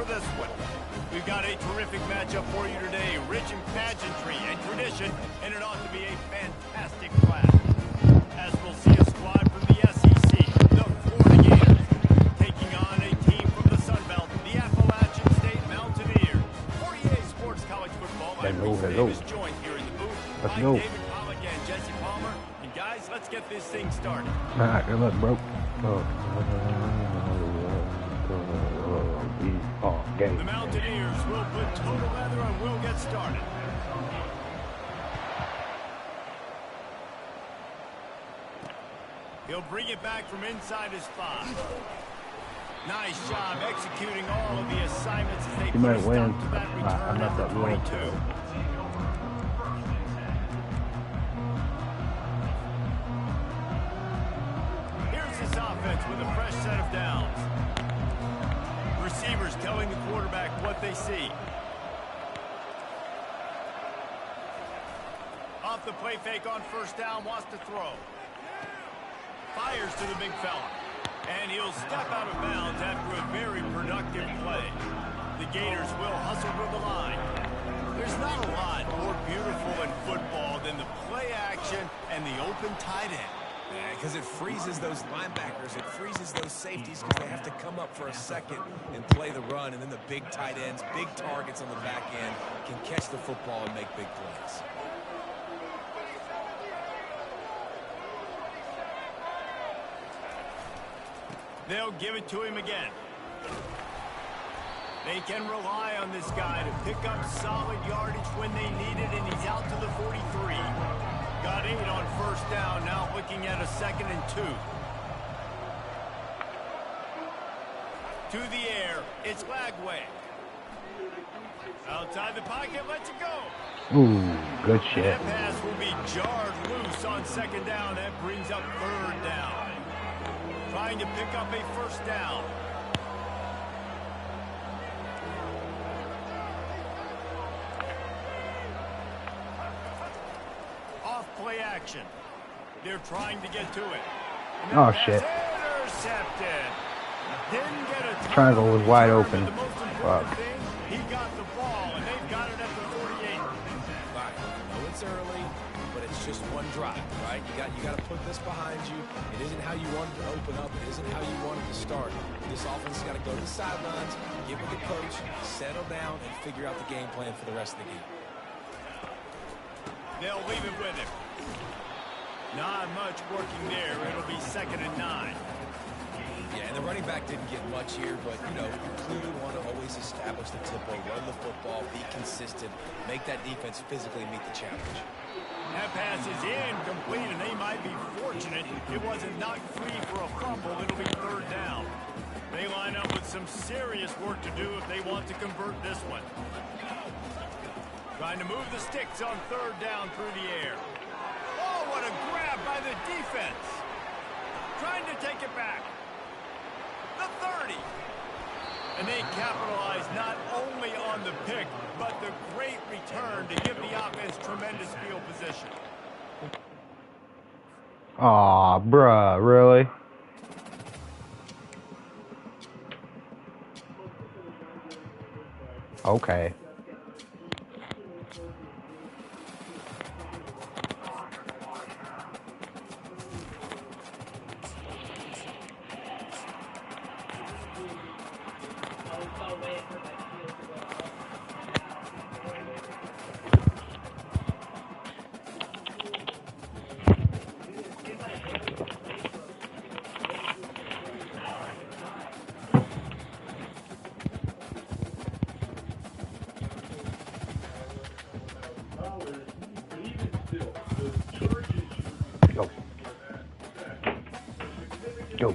this one. We've got a terrific matchup for you today, rich in pageantry and tradition, and it ought to be a fantastic clash. As we'll see a squad from the SEC, the Florida Gators, taking on a team from the Sun Belt, the Appalachian State Mountaineers. 48 Sports College Football. I'm Reese Davis, joined here in the booth by David Pollack and Jesse Palmer. And guys, let's get this thing started. All right, good luck, bro. The Mountaineers will put total leather and we'll get started. He'll bring it back from inside his 5. Nice job executing all of the assignments as they put a stop to that return at the 22. Here's this offense with a fresh set of downs. Receivers telling the quarterback what they see. Off the play fake on first down, wants to throw. Fires to the big fella. And he'll step out of bounds after a very productive play. The Gators will hustle to the line. There's not a lot more beautiful in football than the play action and the open tight end. Yeah, because it freezes those linebackers. It freezes those safeties because they have to come up for a second and play the run. And then the big tight ends, big targets on the back end can catch the football and make big plays. They'll give it to him again. They can rely on this guy to pick up solid yardage when they need it, and he's out to the 43. Got 8 on first down, now looking at a 2nd and 2. To the air, it's Lagway. Outside the pocket, lets it go. Ooh, good shit. That pass will be jarred loose on 2nd down. That brings up 3rd down. Trying to pick up a first down. Off play action. They're trying to get to it. Oh, shit. Intercepted. Didn't get a triangle was wide open. Fuck. He got the ball, and they've got it at the 48. Right. I know it's early, but it's just one drive, right? You got to put this behind you. It isn't how you wanted to open up. It isn't how you wanted to start. This offense has got to go to the sidelines, get with the coach, settle down, and figure out the game plan for the rest of the game. They'll leave it with him. Not much working there. It'll be 2nd and 9. Yeah, and the running back didn't get much here, but, you know, you clearly want to always establish the tempo, run the football, be consistent, make that defense physically meet the challenge. That pass is incomplete, and they might be fortunate it wasn't knocked free for a fumble. It'll be 3rd down. They line up with some serious work to do if they want to convert this one. Trying to move the sticks on 3rd down through the air. Oh, what a grab by the defense. Trying to take it back. The 30. And they capitalize not only on the pick, but the great return to give the offense tremendous field position. Aw, bruh, really? Okay. Go.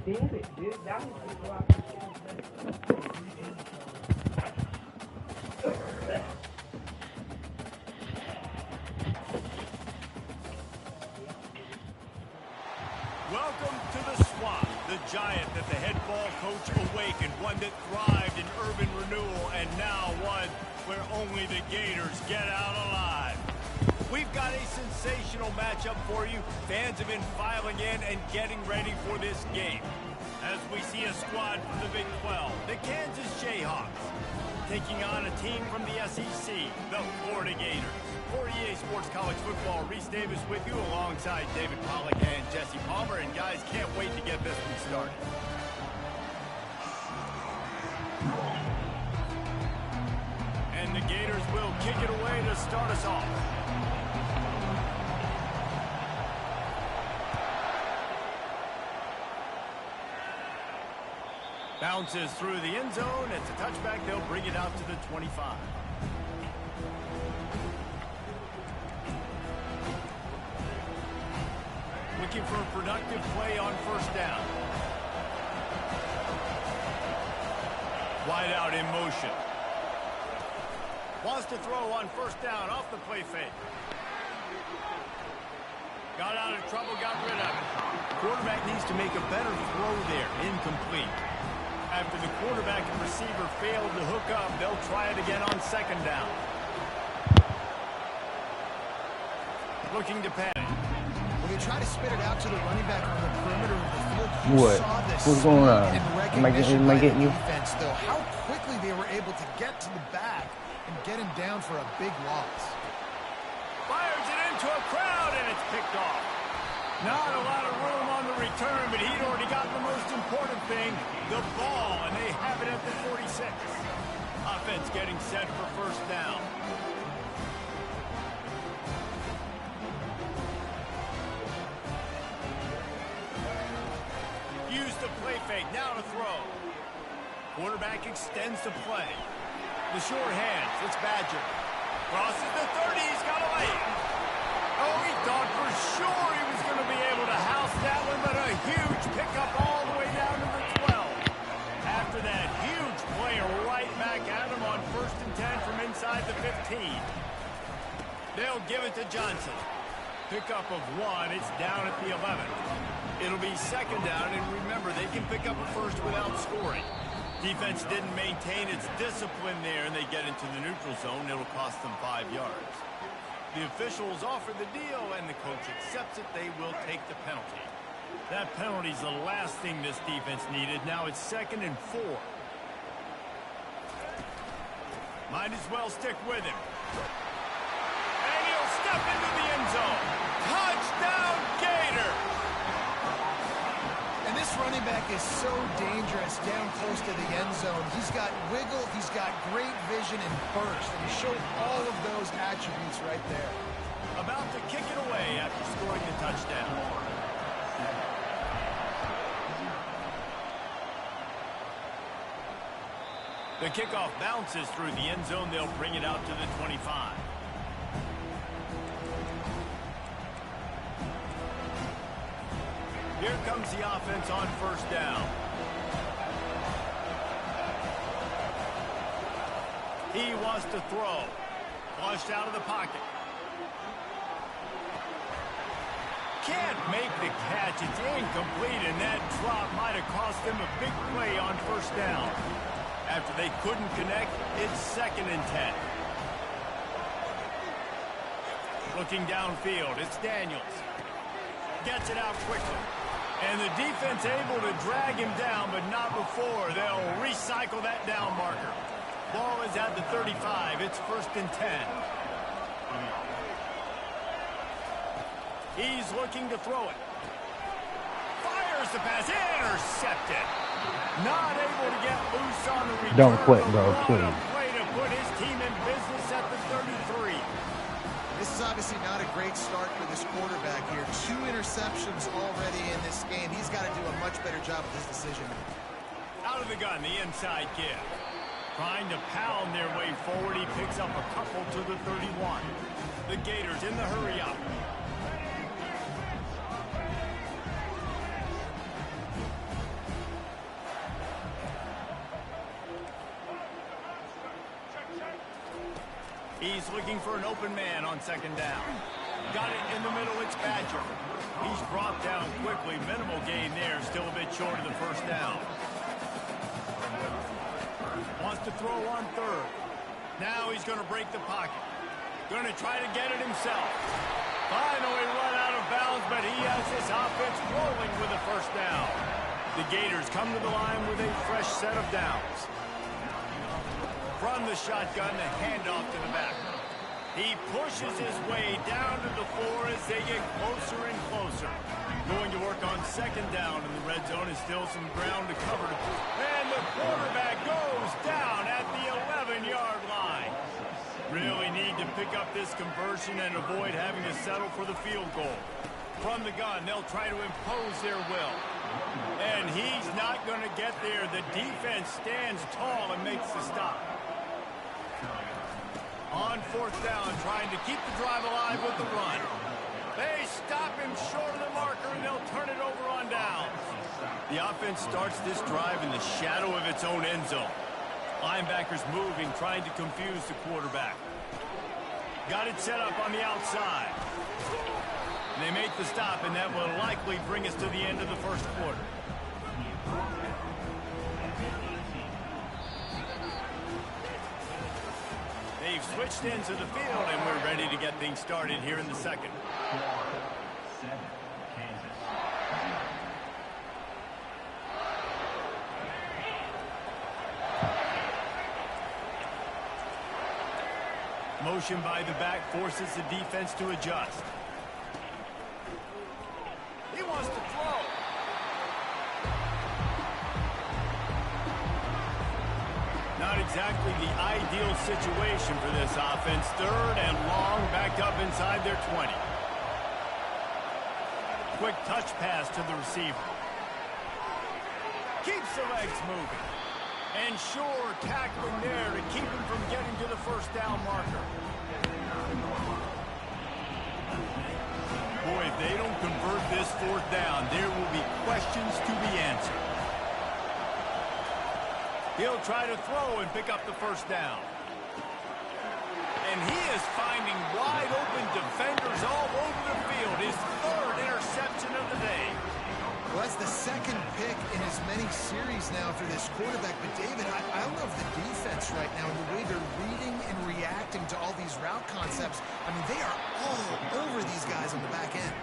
Damn it, dude. That was Welcome to the Swamp, the giant that the head ball coach awakened, one that thrived in urban renewal and now one where only the Gators get out alive. We've got a sensational matchup for you. Fans have been filing in and getting ready for this game. As we see a squad from the Big 12, the Kansas Jayhawks, taking on a team from the SEC, the Florida Gators. For EA Sports College Football, Reese Davis with you alongside David Pollack and Jesse Palmer. And guys, can't wait to get this one started. And the Gators will kick it away to start us off. Bounces through the end zone. It's a touchback. They'll bring it out to the 25. Looking for a productive play on first down. Wide out in motion. Wants to throw on first down off the play fake. Got out of trouble, got rid of it. Quarterback needs to make a better throw there. Incomplete. After the quarterback and receiver failed to hook up, they'll try it again on second down. Looking to pass. When they try to spit it out to the running back on the perimeter of the field, you What? saw this What's going on? speed and Am I getting you? defense, though. How quickly they were able to get to the back and get him down for a big loss. Fires it into a crowd, and it's picked off. Not a lot of room on the return, but he'd already got the most important thing, the ball, and they have it at the 46. Offense getting set for first down. Use the play fake, now to throw. Quarterback extends the play. The short hands, it's Badger. Crosses the 30, he's got a lane. Oh, he thought for sure he was going to be able to house that one, but a huge pickup all the way down to the 12. After that huge play right back at him on 1st and 10 from inside the 15. They'll give it to Johnson. Pickup of 1, it's down at the 11. It'll be second down, and remember, they can pick up a first without scoring. Defense didn't maintain its discipline there, and they get into the neutral zone. It'll cost them 5 yards. The officials offer the deal, and the coach accepts it. They will take the penalty. That penalty's the last thing this defense needed. Now it's 2nd and 4. Might as well stick with him. And he'll step into the end zone. Touchdown, Gator! And this running back is so dangerous down close to the end zone. He's got wiggle, he's got great vision and burst, and he showed all of those attributes right there. About to kick it away after scoring the touchdown. The kickoff bounces through the end zone. They'll bring it out to the 25. Here comes the offense on first down. He wants to throw. Flushed out of the pocket. Can't make the catch. It's incomplete, and that drop might have cost them a big play on first down. After they couldn't connect, it's 2nd and 10. Looking downfield, it's Daniels. Gets it out quickly. And the defense able to drag him down, but not before. They'll recycle that down marker. Ball is at the 35. It's 1st and 10. He's looking to throw it. Fires the pass. Intercepted. Not able to get loose on the return. Don't quit, bro, please. Play to put his team in business at the 33. This is obviously not a great start for this quarterback here. 2 interceptions already in this game. He's got to do a much better job with his decision. Out of the gun, the inside give. Trying to pound their way forward. He picks up a couple to the 31. The Gators in the hurry up. He's looking for an open man on second down. Got it in the middle, it's Badger. He's brought down quickly. Minimal gain there, still a bit short of the first down. Wants to throw on third. Now he's going to break the pocket. Going to try to get it himself. Finally run out of bounds, but he has this offense rolling with a first down. The Gators come to the line with a fresh set of downs. From the shotgun, the handoff to the back. He pushes his way down to the floor as they get closer and closer. Going to work on second down in the red zone is still some ground to cover. And the quarterback goes down at the 11-yard line. Really need to pick up this conversion and avoid having to settle for the field goal. From the gun, they'll try to impose their will. And he's not going to get there. The defense stands tall and makes the stop. On fourth down, trying to keep the drive alive with the run. They stop him short of the marker, and they'll turn it over on down. The offense starts this drive in the shadow of its own end zone. Linebackers moving, trying to confuse the quarterback. Got it set up on the outside. They make the stop, and that will likely bring us to the end of the first quarter. They've switched into the field, and we're ready to get things started here in the second. Motion by the back forces the defense to adjust. He wants to throw. Not exactly the ideal situation for this offense. Third and long, backed up inside their 20. Quick touch pass to the receiver. Keeps the legs moving. And sure tackling there to keep him from getting to the first down marker. Boy, if they don't convert this fourth down, there will be questions to be answered. He'll try to throw and pick up the first down. And he is finding wide open defenders all over the field. His third interception of the day. Well, that's the second pick in as many series now for this quarterback. But, David, I love the defense right now and the way they're reading and reacting to all these route concepts. I mean, they are all over these guys on the back end.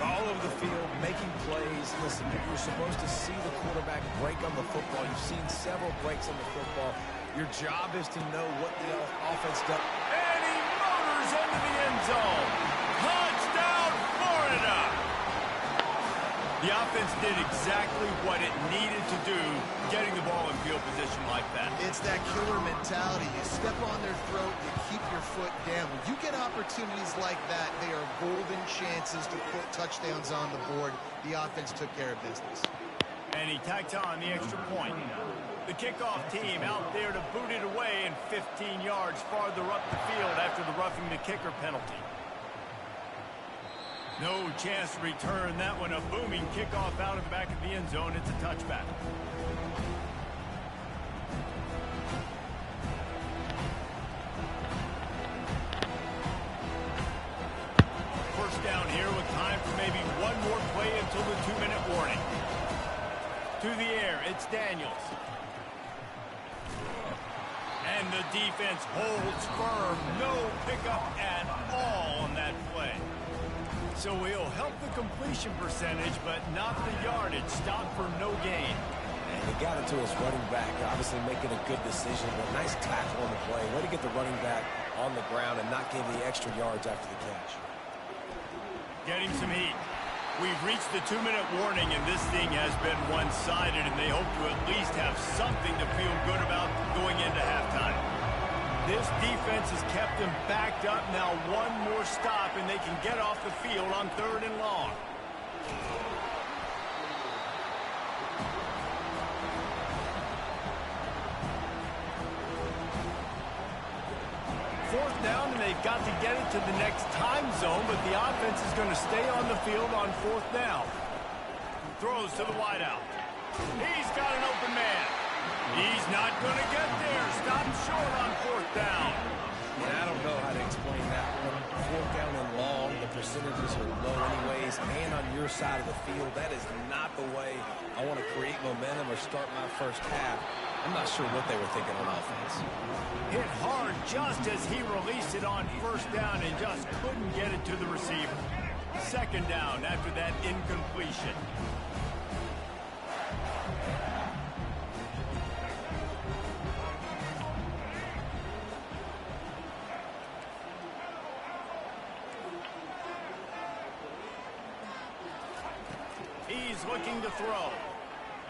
All over the field, making plays. Listen, you're supposed to see the quarterback break on the football. You've seen several breaks on the football. Your job is to know what the offense does. And he motors into the end zone. Touchdown, Florida! The offense did exactly what it needed to do, getting the ball in field position like that. It's that killer mentality. You step on their throat, you keep your foot down. When you get opportunities like that, they are golden chances to put touchdowns on the board. The offense took care of business. And he tacked on the extra point. The kickoff team out there to boot it away and 15 yards farther up the field after the roughing the kicker penalty. No chance to return that one. A booming kickoff out of the back of the end zone. It's a touchback. First down here with time for maybe one more play until the 2-minute warning. To the air, it's Daniels. And the defense holds firm. No pickup at all on that play. So he'll help the completion percentage, but not the yardage. Stop for no gain. And he got it to his running back, obviously making a good decision, but nice tackle on the play. Way to get the running back on the ground and not give the extra yards after the catch. Getting some heat. We've reached the 2-minute warning, and this thing has been one-sided, and they hope to at least have something to feel good about going into halftime. This defense has kept them backed up. Now one more stop, and they can get off the field on 3rd and long. Fourth down, and they've got to get it to the next time zone, but the offense is going to stay on the field on 4th down. Throws to the wideout. He's got an open man. He's not going to get there. Stop short on 4th down. And I don't know how to explain that one. 4th down and long, the percentages are low anyways, and on your side of the field, that is not the way I want to create momentum or start my first half. I'm not sure what they were thinking on offense. Hit hard just as he released it on first down and just couldn't get it to the receiver. Second down after that incompletion. He's looking to throw.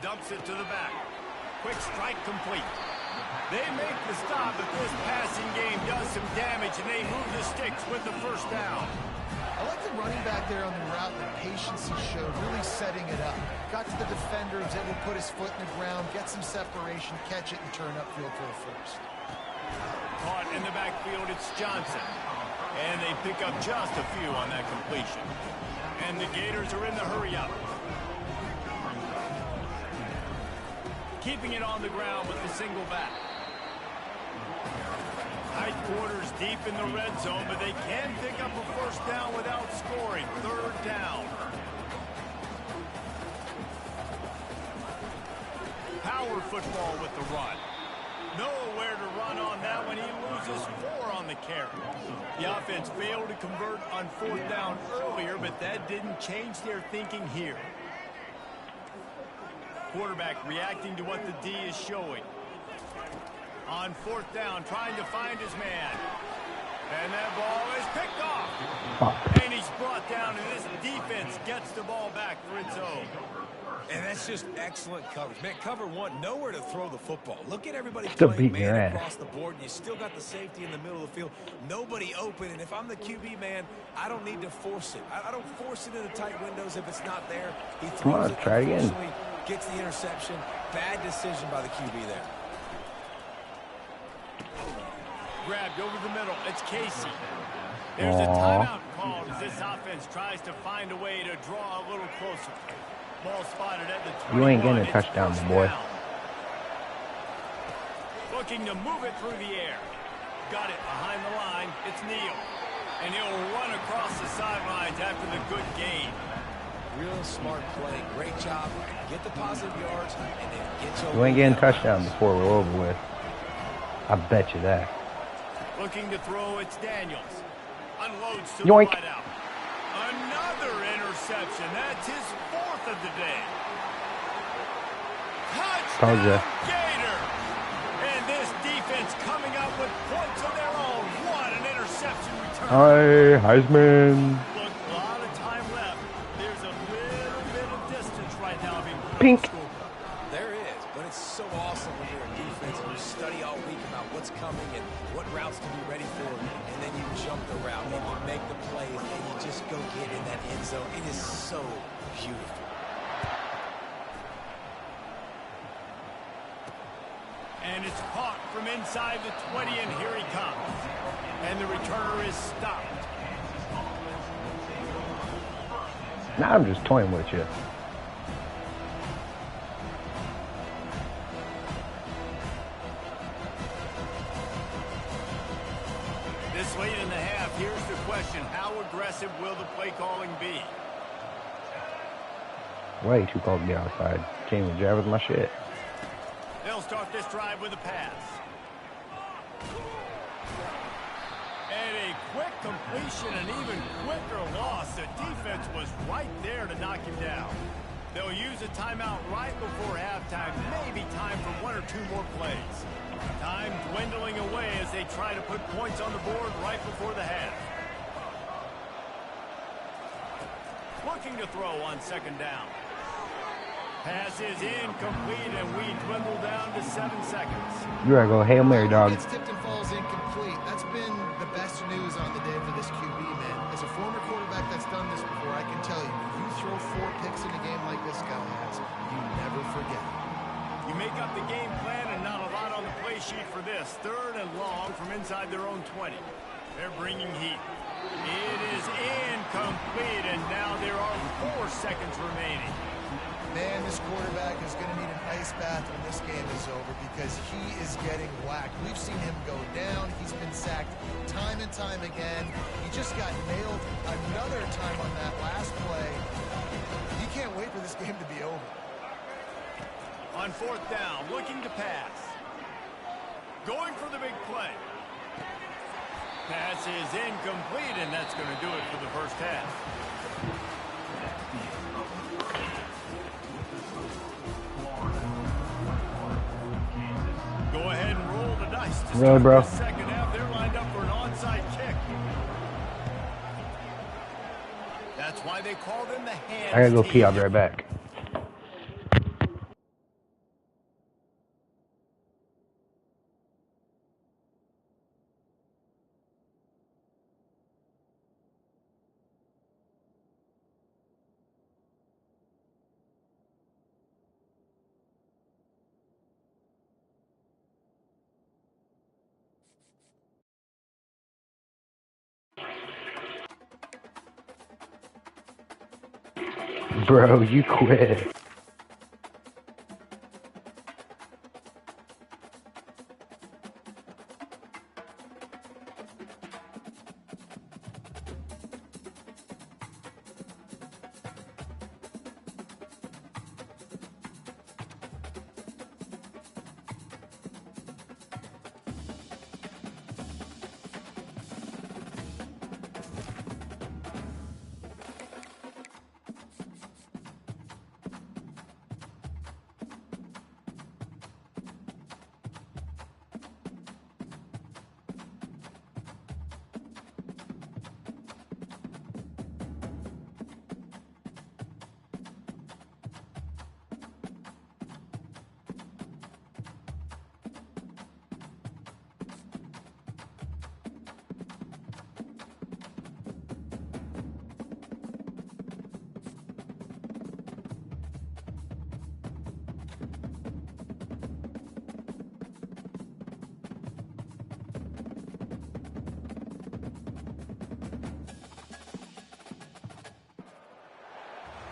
Dumps it to the back. Quick strike complete. They make the stop, but this passing game does some damage, and they move the sticks with the first down. I like the running back there on the route, the patience he showed, really setting it up. Got to the defender, was able to put his foot in the ground, get some separation, catch it, and turn upfield for a first. Caught in the backfield, it's Johnson. And they pick up just a few on that completion. And the Gators are in the hurry-up. Keeping it on the ground with the single back. Tight quarters deep in the red zone, but they can pick up a first down without scoring. Third down. Power football with the run. Nowhere to run on that one. He loses 4 on the carry. The offense failed to convert on fourth down earlier, but that didn't change their thinking here. Quarterback reacting to what the D is showing. On fourth down, trying to find his man. And that ball is picked off. And he's brought down, and this defense gets the ball back for its own. And that's just excellent coverage. Man, cover one, nowhere to throw the football. Look at everybody Still playing beating your man ass. across the board, and you still got the safety in the middle of the field. Nobody open, and if I'm the QB, man, I don't need to force it. I don't force it into tight windows if it's not there. He throws Come on, it, try again. unfortunately, gets the interception. Bad decision by the QB there. Grabbed over the middle. It's Casey. There's a timeout called as this offense tries to find a way to draw a little closer. Ball spotted at the 21. You ain't getting a It's touchdown, first boy. down. Looking to move it through the air. Got it behind the line. It's Neal. And he'll run across the sidelines after the good gain. Real smart play. Great job. Get the positive yards, and then get You ain't getting a touchdown before we're over with. I bet you that. Looking to throw, it's Daniels. Unloads to Yoink. the right out. Another interception. That's his 4th of the day. Told ya. Touchdown Gator. And this defense coming up with points of their own. What an interception return. Hi, Heisman. Look, a lot of time left. There's a little bit of distance right now being put on Pink. the scoreboard. There is, but it's so awesome when you're a defense and you study all week about what's coming and what routes to be ready for, and then you jump the route and you make the plays and you just go get in that end zone. It is so beautiful. And it's caught from inside the 20, and here he comes. And the returner is stopped. Now I'm just toying with you. This late in the half, here's the question. How aggressive will the play calling be? Way too cold to get outside. Can't even jab with my shit. They'll start this drive with a pass. And a quick completion, an even quicker loss. The defense was right there to knock him down. They'll use a timeout right before halftime. Maybe time for 1 or 2 more plays. Time dwindling away as they try to put points on the board right before the half. Looking to throw on second down. Pass is incomplete, and we dwindle down to 7 seconds. You gotta go Hail Mary, dog. Gets tipped and falls incomplete. That's been the best news on the day for this QB, man. As a former quarterback that's done this before, I can tell you, if you throw 4 picks in a game like this guy has, you never forget. You make up the game plan and not a lot on the play sheet for this. 3rd and long from inside their own 20. They're bringing heat. It is incomplete, and now there are 4 seconds remaining. Man, this quarterback is going to need an ice bath when this game is over because he is getting whacked. We've seen him go down. He's been sacked time and time again. He just got nailed another time on that last play. He can't wait for this game to be over. On 4th down, looking to pass. Going for the big play. Pass is incomplete, and that's going to do it for the first half. Go ahead and roll the dice to start bro. the second half. They're lined up for an onside kick. That's why they call them the hands. I gotta go team. pee. I'll be right back. Bro, you quit.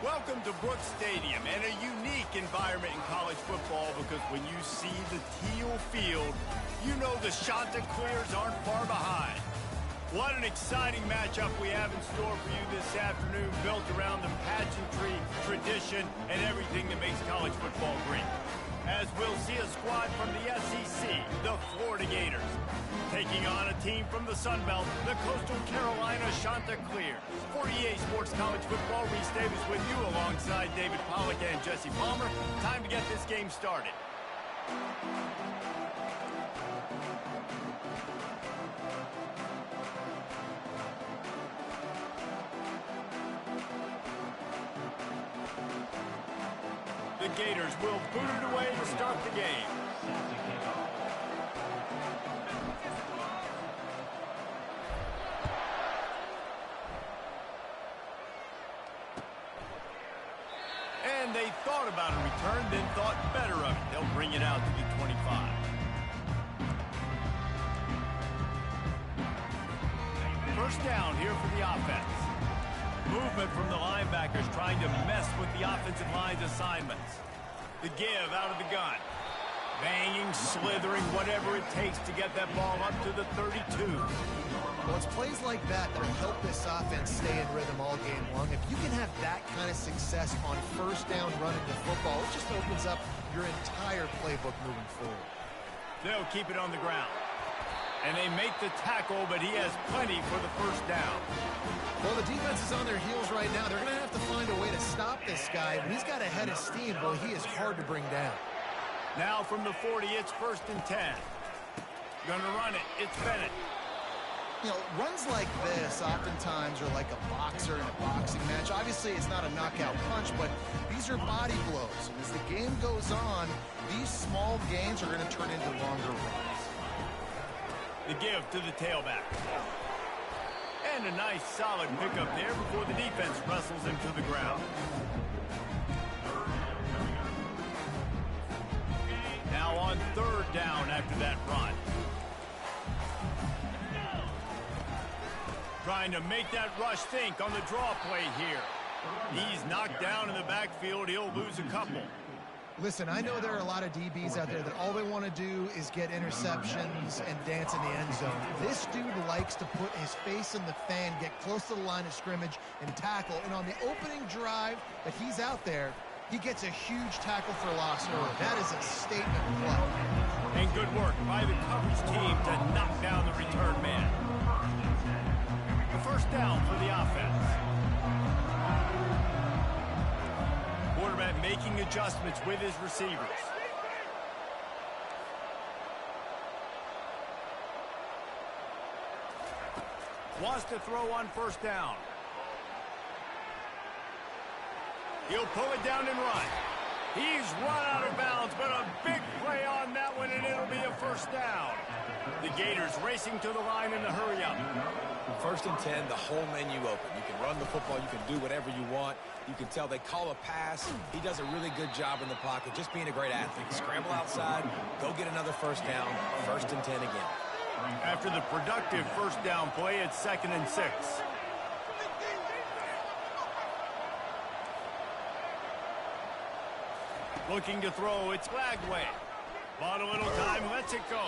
Welcome to Brooks Stadium, and a unique environment in college football because when you see the teal field, you know the Chanticleers aren't far behind. What an exciting matchup we have in store for you this afternoon, built around the pageantry, tradition, and everything that makes college football great. As we'll see a squad from the SEC, the Florida Gators, taking on a team from the Sun Belt, the Coastal Carolina Chanticleers. For EA Sports College Football, Reese Davis with you alongside David Pollack and Jesse Palmer. Time to get this game started. The Gators will boot it away to start the game. And they thought about a return, then thought better of it. They'll bring it out to the 25. First down here for the offense. Movement from the linebackers trying to mess with the offensive line's assignments. The give out of the gun. Banging, slithering, whatever it takes to get that ball up to the 32. Well, it's plays like that that will help this offense stay in rhythm all game long. If you can have that kind of success on first down running the football, it just opens up your entire playbook moving forward. They'll keep it on the ground. And they make the tackle, but he has plenty for the first down. Well, the defense is on their heels right now. They're going to have to find a way to stop this guy. When he's got a head of steam, boy, he is hard to bring down. Now from the 40, it's 1st and 10. Gonna run it. It's Bennett. You know, runs like this oftentimes are like a boxer in a boxing match. Obviously, it's not a knockout punch, but these are body blows. And as the game goes on, these small gains are going to turn into longer runs. The give to the tailback. And a nice solid pickup there before the defense wrestles him to the ground. Now on 3rd down after that run. Trying to make that rush think on the draw play here. He's knocked down in the backfield. He'll lose a couple. Listen, I know there are a lot of DBs out there that all they want to do is get interceptions and dance in the end zone. This dude likes to put his face in the fan, get close to the line of scrimmage, and tackle. And on the opening drive that he's out there, he gets a huge tackle for loss early. That is a statement play. And good work by the coverage team to knock down the return man. The first down for the offense. Quarterback making adjustments with his receivers. Wants to throw on first down. He'll pull it down and run. He's run out of bounds, but a big play on that one, and it'll be a first down. The Gators racing to the line in the hurry-up. First and 10, the whole menu open. You can run the football. You can do whatever you want. You can tell they call a pass. He does a really good job in the pocket, just being a great athlete. Scramble outside, go get another first down. First and 10 again. After the productive first down play, it's 2nd and 6. Looking to throw, it's Lagway. Bought a little time, lets it go.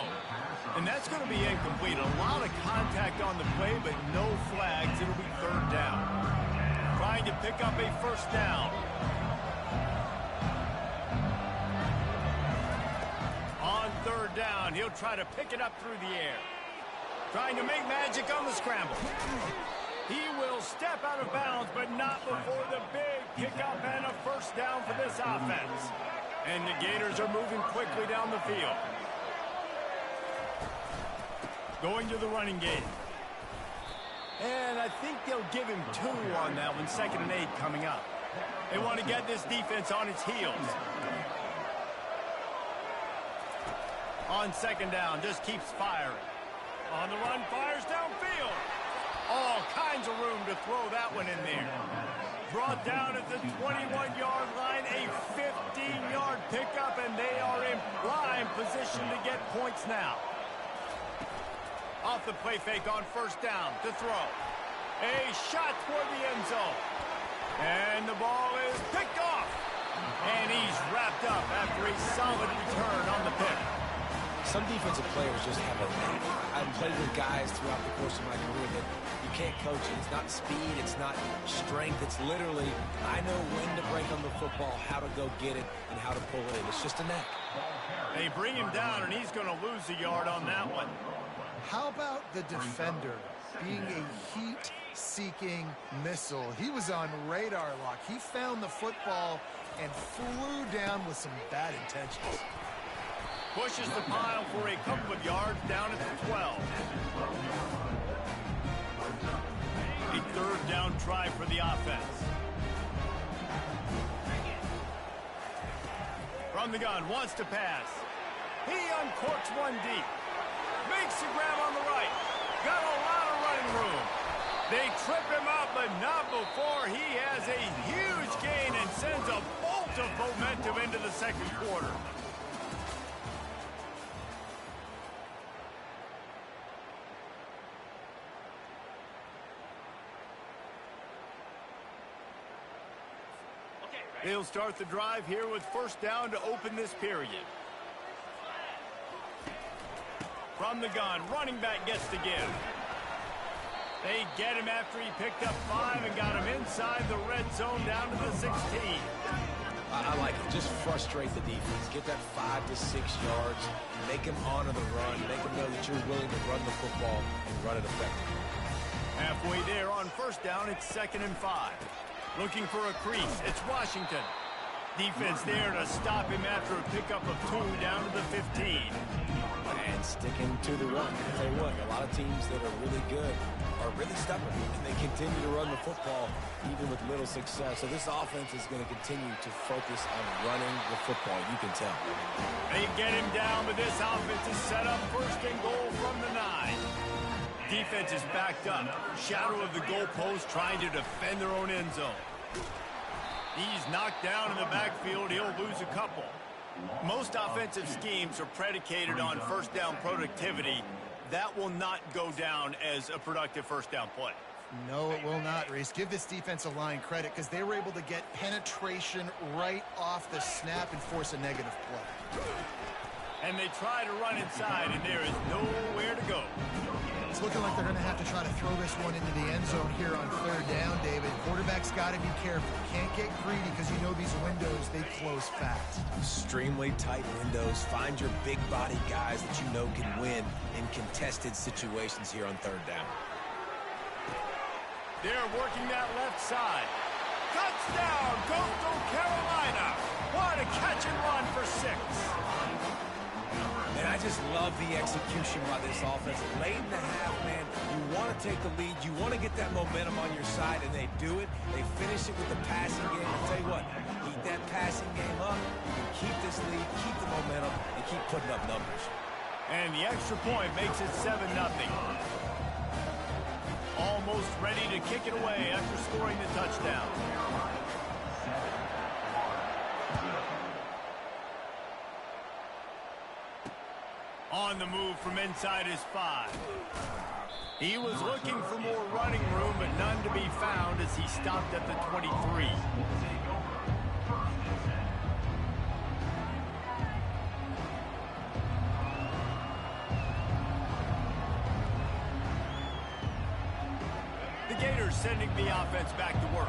And that's going to be incomplete. A lot of contact on the play, but no flags. It'll be 3rd down. Trying to pick up a first down. On 3rd down, he'll try to pick it up through the air. Trying to make magic on the scramble. He will step out of bounds, but not before the big kickoff and a first down for this offense. And the Gators are moving quickly down the field. Going to the running game. And I think they'll give him 2 on that one. 2nd and 8 coming up. They want to get this defense on its heels. On 2nd down, just keeps firing. On the run, fires downfield. All kinds of room to throw that one in there. Brought down at the 21-yard line, a 15-yard pickup, and they are in prime position to get points now. Off the play fake on first down to throw. A shot toward the end zone. And the ball is picked off. And he's wrapped up after a solid return on the pick. Some defensive players just have a knack. I've played with guys throughout the course of my career that you can't coach it. It's not speed, it's not strength. It's literally, I know when to break on the football, how to go get it, and how to pull it in. It's just a knack. They bring him down, and he's going to lose a yard on that one. How about the defender being a heat-seeking missile? He was on radar lock. He found the football and flew down with some bad intentions. Pushes the pile for a couple of yards down at the 12. A 3rd down try for the offense. From the gun, wants to pass. He uncorks one deep. Makes the grab on the right. Got a lot of running room. They trip him up, but not before he has a huge gain and sends a bolt of momentum into the 2nd quarter. They'll start the drive here with first down to open this period. From the gun, running back gets the give. They get him after he picked up 5 and got him inside the red zone down to the 16. I like it. Just frustrate the defense. Get that 5 to 6 yards. Make him honor the run. Make him know that you're willing to run the football and run it effectively. Halfway there on first down, it's 2nd and 5. Looking for a crease. It's Washington. Defense there to stop him after a pickup of 2 down to the 15. And sticking to the run. I tell you what, a lot of teams that are really good are really stubborn, and they continue to run the football even with little success. So this offense is going to continue to focus on running the football. You can tell. They get him down, but this offense is set up 1st and goal from the 9. Defense is backed up. Shadow of the goalpost trying to defend their own end zone. He's knocked down in the backfield. He'll lose a couple. Most offensive schemes are predicated on first down productivity. That will not go down as a productive first down play. No, it will not, Reese. Give this defensive line credit because they were able to get penetration right off the snap and force a negative play. And they try to run inside, and there is nowhere to go. Let's look looking like they're going to have to try to throw this one into the end zone here on third down, David. Quarterback's got to be careful. Can't get greedy because you know these windows, they close fast. Extremely tight windows. Find your big body guys that you know can win in contested situations here on third down. They're working that left side. Touchdown, Coastal Carolina. What a catch and run for 6. And I just love the execution by this offense. Late in the half, man, you want to take the lead. You want to get that momentum on your side, and they do it. They finish it with the passing game. I'll tell you what, keep that passing game up, keep this lead, keep the momentum, and keep putting up numbers. And the extra point makes it 7-0. Almost ready to kick it away after scoring the touchdown. On the move from inside his 5. He was looking for more running room, but none to be found as he stopped at the 23. The Gators sending the offense back to work.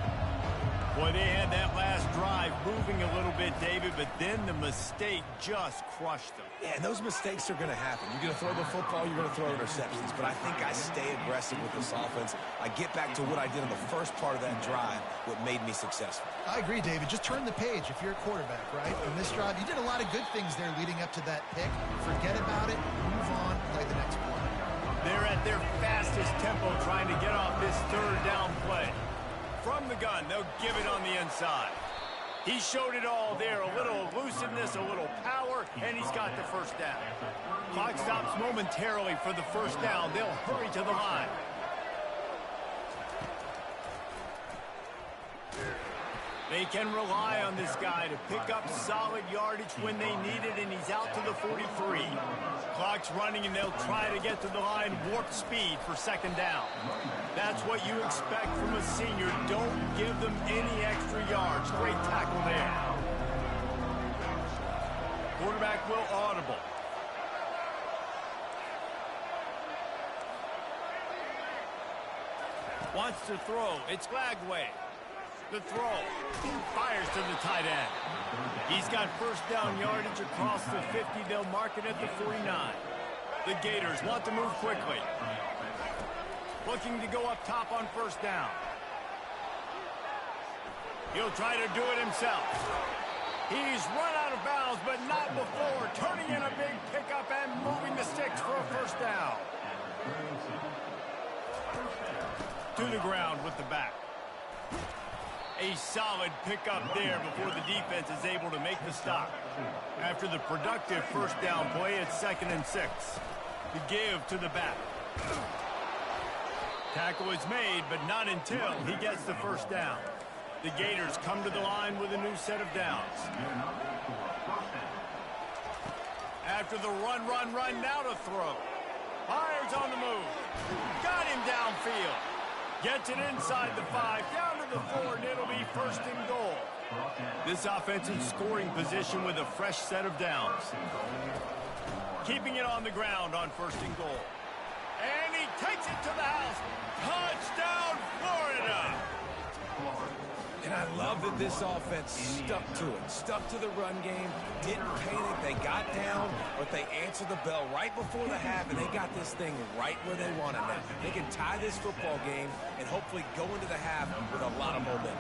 Boy, they had that last drive moving a little bit, David, but then the mistake just crushed them. Yeah, and those mistakes are going to happen. You're going to throw the football, you're going to throw interceptions. But I think I stay aggressive with this offense. I get back to what I did in the first part of that drive, what made me successful. I agree, David. Just turn the page if you're a quarterback, right? On this drive, you did a lot of good things there leading up to that pick. Forget about it, move on, play the next play. They're at their fastest tempo trying to get off this third down play. From the gun, they'll give it on the inside. He showed it all there, a little elusiveness, a little power, and he's got the first down. Clock stops momentarily for the first down. They'll hurry to the line. They can rely on this guy to pick up solid yardage when they need it, and he's out to the 43. Clock's running, and they'll try to get to the line warp speed for second down. That's what you expect from a senior. Don't give them any extra yards. Great tackle there. Quarterback will audible. Wants to throw. It's Glagway. The throw. Fires to the tight end. He's got first down yardage across the 50. They'll mark it at the 49. The Gators want to move quickly. Looking to go up top on first down. He'll try to do it himself. He's run out of bounds, but not before. Turning in a big pickup and moving the sticks for a first down. To the ground with the back. A solid pickup there before the defense is able to make the stop. After the productive first down play, it's 2nd and 6. The give to the back. Tackle is made, but not until he gets the first down. The Gators come to the line with a new set of downs. After the run, now to throw. Fires on the move. Got him downfield. Gets it inside the 5, down to the 4, and it'll be 1st and goal. This offensive scoring position with a fresh set of downs. Keeping it on the ground on 1st and goal. And he takes it to the house. Touchdown, Florida! And I love that this offense stuck to it, stuck to the run game, didn't panic, they got down, but they answered the bell right before the half, and they got this thing right where they want it now. They can tie this football game and hopefully go into the half with a lot of momentum.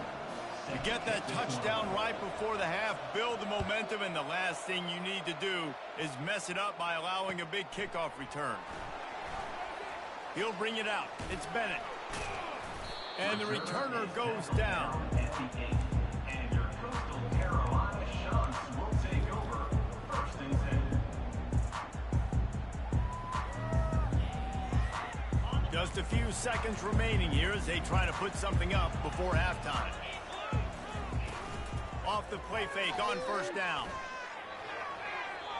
You get that touchdown right before the half, build the momentum, and the last thing you need to do is mess it up by allowing a big kickoff return. He'll bring it out. It's Bennett. And the returner goes down. And your Coastal Carolina Shucks will take over 1st and 10. Just a few seconds remaining here as they try to put something up before halftime. Off the play fake on first down.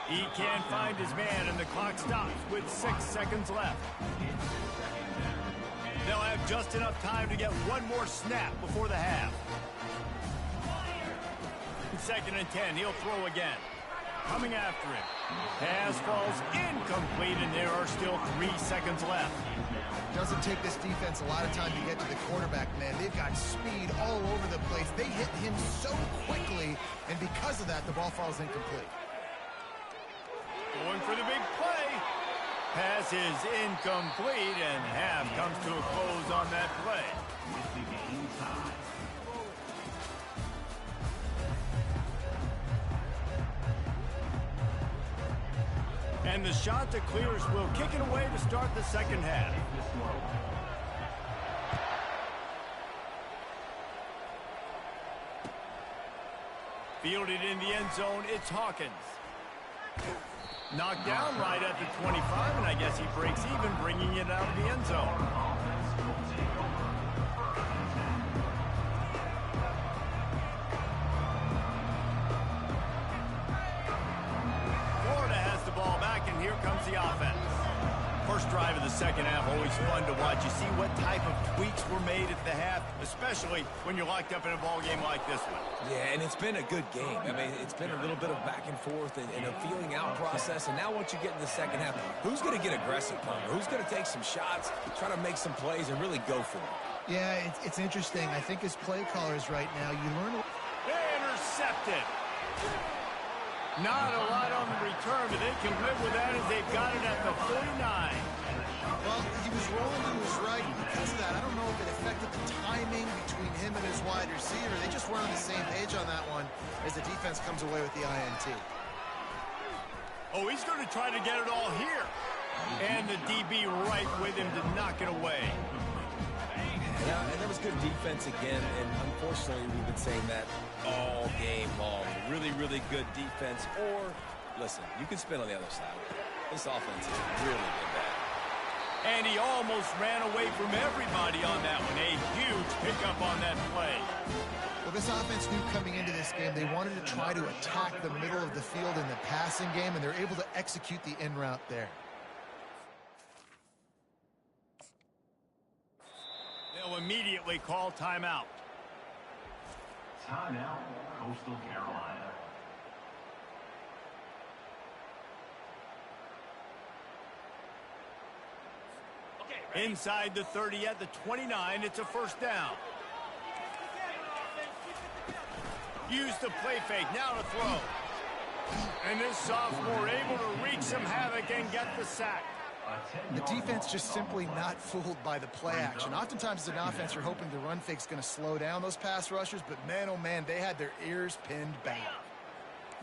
He can't find his man, and the clock stops with 6 seconds left. They'll have just enough time to get one more snap before the half. 2nd and 10, he'll throw again. coming after him. Pass falls incomplete, and there are still 3 seconds left. Doesn't take this defense a lot of time to get to the quarterback, man. They've got speed all over the place. They hit him so quickly, and because of that, the ball falls incomplete. Going for the big play. Pass is incomplete, and half comes to a close on that play. And the shot that clears will kick it away to start the second half. Fielded in the end zone, it's Hawkins. Knocked down right at the 25, and I guess he breaks even, bringing it out of the end zone. Here comes the offense. First drive of the second half, always fun to watch. You see what type of tweaks were made at the half, especially when you're locked up in a ball game like this one. Yeah, and it's been a good game. I mean, it's been a little bit of back and forth and a feeling out process. And now once you get in the second half, who's going to get aggressive, Palmer? Who's going to take some shots, try to make some plays, and really go for it? Yeah, it's interesting. I think as play callers right now, you learn... Intercepted. Not a lot on the return, but they can live with that as they've got it at the 49. Well, he was rolling to his right, and because of that, I don't know if it affected the timing between him and his wide receiver. They just weren't on the same page on that one as the defense comes away with the INT. Oh, he's going to try to get it all here. And the DB right with him to knock it away. Yeah, and there was good defense again, and unfortunately we've been saying that all game long. Really, really good defense. Or, listen, you can spin on the other side. This offense has really been bad. And he almost ran away from everybody on that one. A huge pickup on that play. Well, this offense knew coming into this game they wanted to try to attack the middle of the field in the passing game, and they're able to execute the in route there. They'll immediately call timeout. Timeout, Coastal Carolina. Inside the 30 at the 29, it's a first down. Use the play fake, now to throw. And this sophomore able to wreak some havoc and get the sack. The defense just simply not fooled by the play action. Oftentimes as an offense, you're hoping the run fake's going to slow down those pass rushers, but man, oh man, they had their ears pinned back.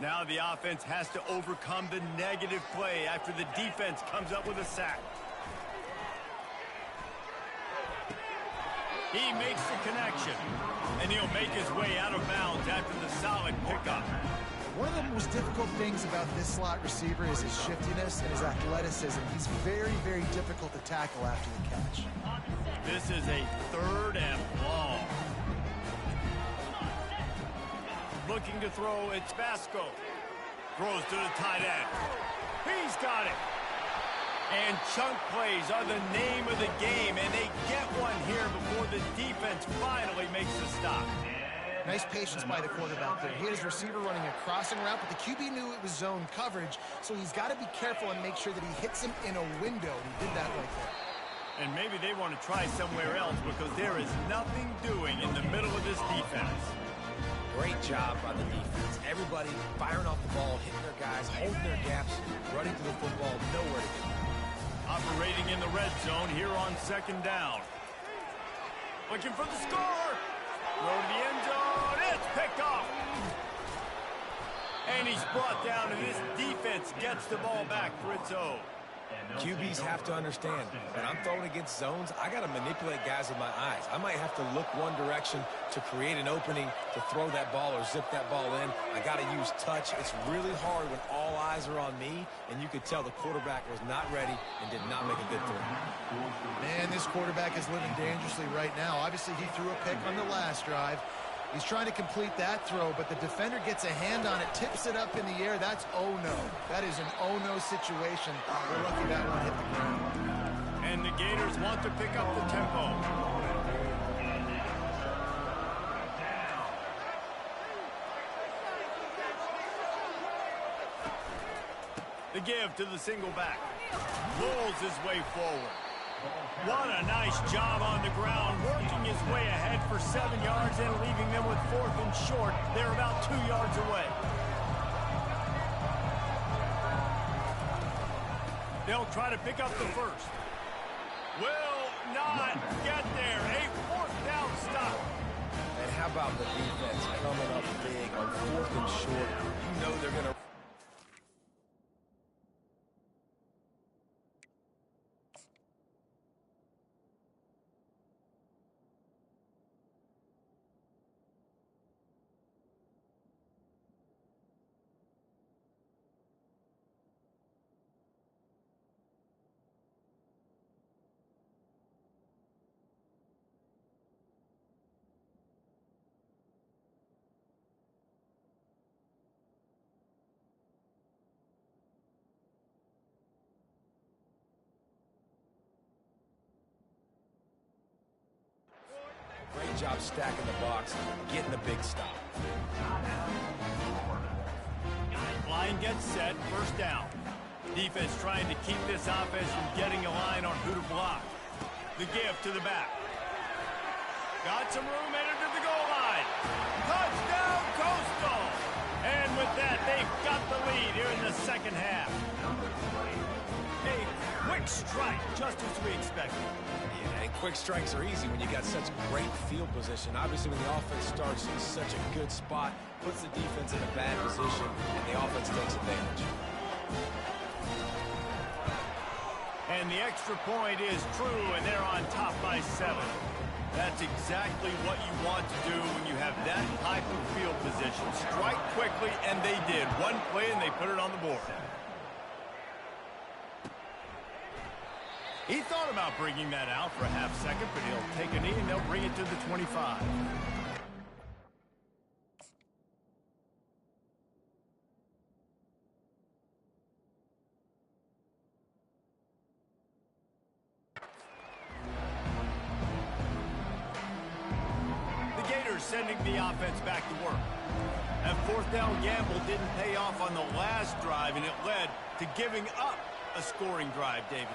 Now the offense has to overcome the negative play after the defense comes up with a sack. He makes the connection, and he'll make his way out of bounds after the solid pickup. One of the most difficult things about this slot receiver is his shiftiness and his athleticism. He's very, very difficult to tackle after the catch. This is a 3rd and long. Looking to throw, it's Vasco. Throws to the tight end. He's got it. And chunk plays are the name of the game, and they get one here before the defense finally makes the stop. Nice patience by the quarterback there. He had his receiver running a crossing route, but the QB knew it was zone coverage, so he's got to be careful and make sure that he hits him in a window. He did that right there. And maybe they want to try somewhere else because there is nothing doing in the middle of this defense. Great job by the defense. Everybody firing off the ball, hitting their guys, holding their gaps, running to the football, nowhere to go. Operating in the red zone here on 2nd down. Looking for the score. Throw to the end zone. It's picked off. And he's brought down, and this defense gets the ball back for its own. QBs have to understand, when I'm throwing against zones, I got to manipulate guys with my eyes. I might have to look one direction to create an opening to throw that ball or zip that ball in. I got to use touch. It's really hard when all eyes are on me, and you could tell the quarterback was not ready and did not make a good throw. Man, this quarterback is living dangerously right now. Obviously, he threw a pick on the last drive. He's trying to complete that throw, but the defender gets a hand on it, tips it up in the air. That's oh-no. That is an oh-no situation. We're lucky that one hit the ground. And the Gators want to pick up the tempo. The give to the single back. Pulls his way forward. What a nice job on the ground, working his way ahead for 7 yards and leaving them with 4th and short. They're about 2 yards away. They'll try to pick up the first. Will not get there. A 4th down stop. And how about the defense coming up big on 4th and short? You know they're going to... Great job stacking the box, getting the big stop. Line gets set, first down. Defense trying to keep this offense from getting a line on who to block. The give to the back. Got some room, entered to the goal line. Touchdown, Coastal! And with that, they've got the lead here in the second half. A quick strike, just as we expected. Yeah, and quick strikes are easy when you got such great field position. Obviously, when the offense starts in such a good spot, puts the defense in a bad position, and the offense takes advantage. And the extra point is true, and they're on top by 7. That's exactly what you want to do when you have that type of field position. Strike quickly, and they did. One play, and they put it on the board. He thought about bringing that out for a half second, but he'll take a knee, and they'll bring it to the 25. Sending the offense back to work. That 4th down gamble didn't pay off on the last drive, and it led to giving up a scoring drive, David.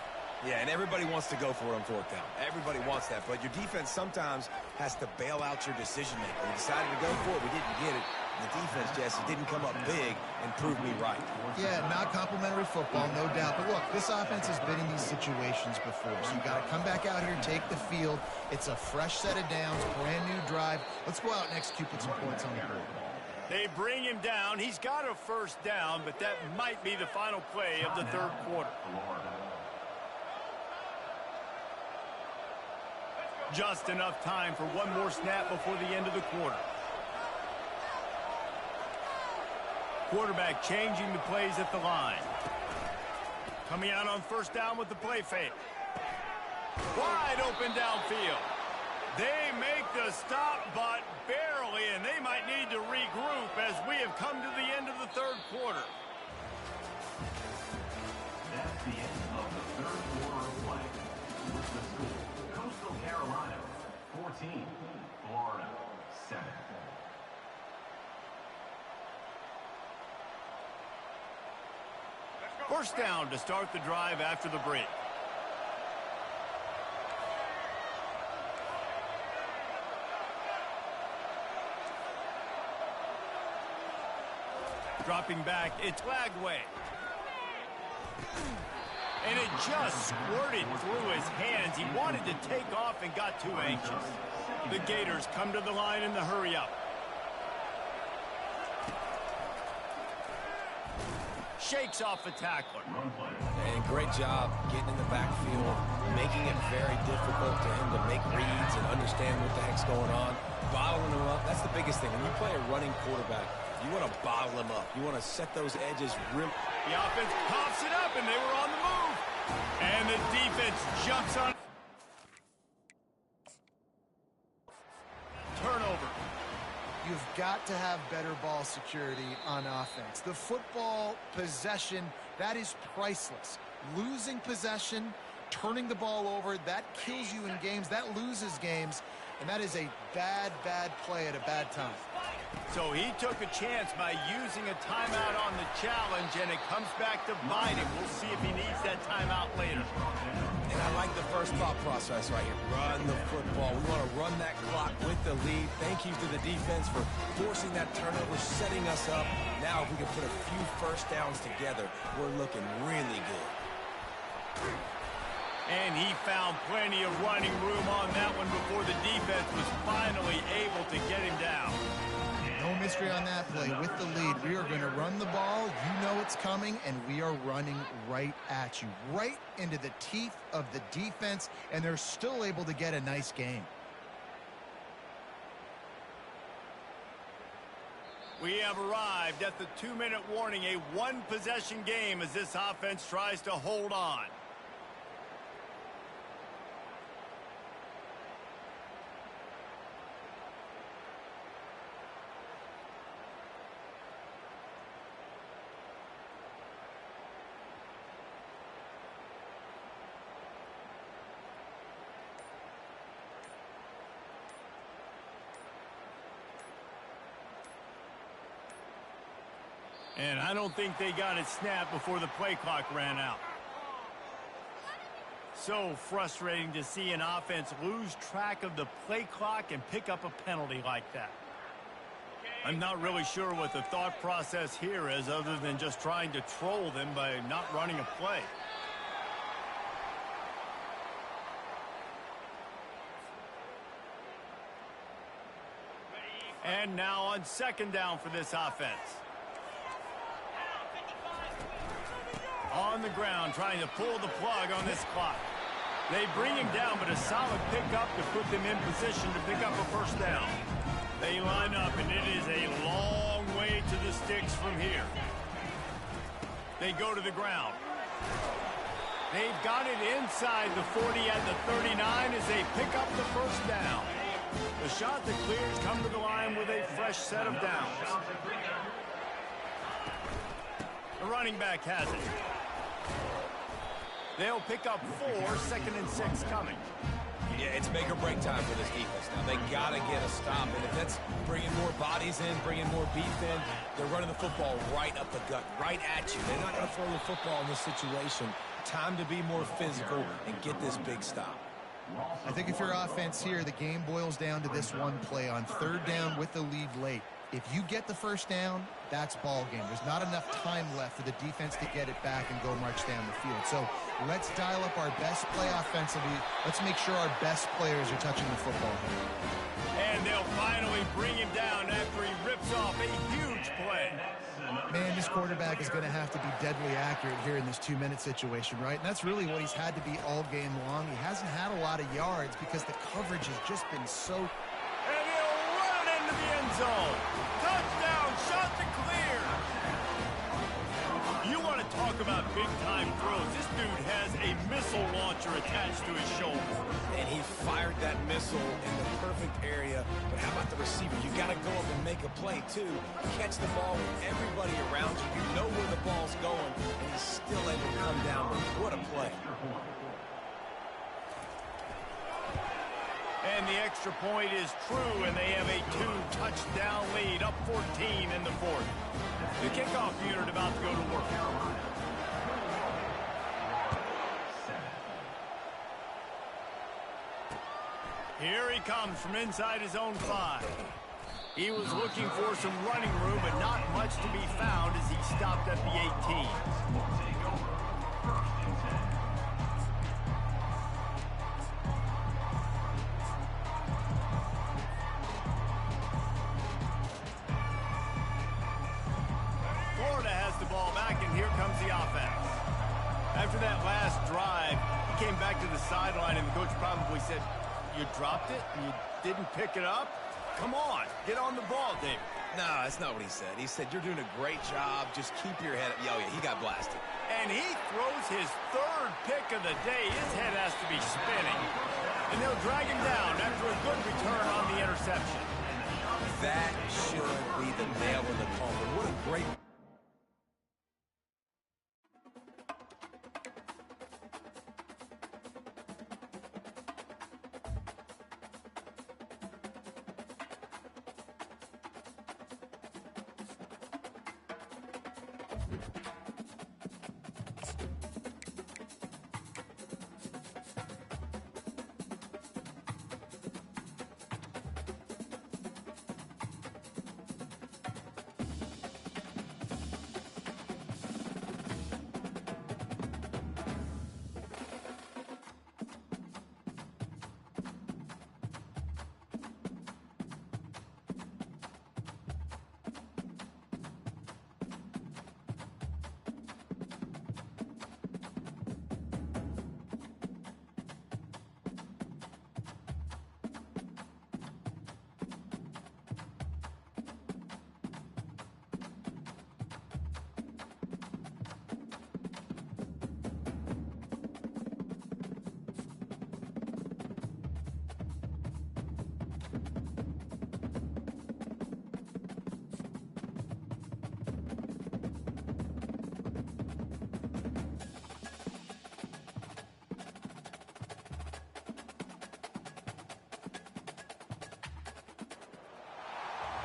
Yeah, and everybody wants to go for it on 4th down. Everybody wants that, but your defense sometimes has to bail out your decision-making. We decided to go for it. We didn't get it. And the defense, Jesse, didn't come up big and prove me right. Yeah, not complimentary football, no doubt. But look, this offense has been in these situations before, so you got to come back out here and take the field. It's a fresh set of downs, brand new drive. Let's go out and execute with some points on the board. They bring him down. He's got a first down, but that might be the final play of the third quarter. Just enough time for one more snap before the end of the quarter. Quarterback changing the plays at the line. Coming out on first down with the play fake. Wide open downfield. They make the stop, but barely, and they might need to regroup as we have come to the end of the third quarter. That's the end of the third quarter of play. With the score, Coastal Carolina 14, Florida 7. First down to start the drive after the break. Dropping back, it's Lagway. And it just squirted through his hands. He wanted to take off and got too anxious. The Gators come to the line in the hurry up. Shakes off the tackler. And great job getting in the backfield, making it very difficult to him to make reads and understand what the heck's going on. Bottling him up, that's the biggest thing. When you play a running quarterback, you want to bottle him up. You want to set those edges real. The offense pops it up, and they were on the move. And the defense jumps on. Turnover. You've got to have better ball security on offense. The football possession, that is priceless. Losing possession, turning the ball over, that kills you in games, that loses games, and that is a bad, bad play at a bad time. So he took a chance by using a timeout on the challenge, and it comes back to bite him. We'll see if he needs that timeout later. And I like the first thought process right here. Run the football. We want to run that clock with the lead. Thank you to the defense for forcing that turnover, setting us up. Now if we can put a few first downs together, we're looking really good. And he found plenty of running room on that one before the defense was finally able to get him down. No mystery on that play. With the lead, we are going to run the ball. You know it's coming, and we are running right at you, right into the teeth of the defense, and they're still able to get a nice game. We have arrived at the 2-minute warning, a one-possession game as this offense tries to hold on. And I don't think they got it snapped before the play clock ran out. So frustrating to see an offense lose track of the play clock and pick up a penalty like that. I'm not really sure what the thought process here is other than just trying to troll them by not running a play. And now on second down for this offense. On the ground, trying to pull the plug on this clock. They bring him down, but a solid pickup to put them in position to pick up a first down. They line up, and it is a long way to the sticks from here. They go to the ground. They've got it inside the 40 at the 39 as they pick up the first down. The shot that clears come to the line with a fresh set of downs. The running back has it. They'll pick up 4, second and 6 coming. Yeah, it's make or break time for this defense now. They got to get a stop, and if that's bringing more bodies in, bringing more beef in, they're running the football right up the gut, right at you. They're not going to throw the football in this situation. Time to be more physical and get this big stop. I think if you're offense here, the game boils down to this one play on third down with the lead late. If you get the first down, that's ball game. There's not enough time left for the defense to get it back and go march down the field. So let's dial up our best play offensively. Let's make sure our best players are touching the football here. And they'll finally bring him down after he rips off a huge play. Man, this quarterback is going to have to be deadly accurate here in this 2-minute situation, right? And that's really what he's had to be all game long. He hasn't had a lot of yards because the coverage has just been so... And he'll run it into the end zone. Touchdown, shot to clear. You want to talk about big-time throws. This dude has a missile launcher attached to his shoulder. And he fired that missile in the perfect area. But how about the receiver? You got to go up and make a play, too. Catch the ball with everybody around you. You know where the ball's going, and he's still able to come down. What a play. And the extra point is true, and they have a 2-touchdown lead, up 14 in the fourth. The kickoff unit about to go to work. Here he comes from inside his own 5. He was looking for some running room, but not much to be found as he stopped at the 18. Florida has the ball back, and here comes the offense. After that last drive, he came back to the sideline, and the coach probably said, "You dropped it? You didn't pick it up? Come on, get on the ball, David." No, that's not what he said. He said, "You're doing a great job. Just keep your head up." Oh, yeah, he got blasted. And he throws his 3rd pick of the day. His head has to be spinning. And they'll drag him down after a good return on the interception. That should be the nail in the coffin. What a great...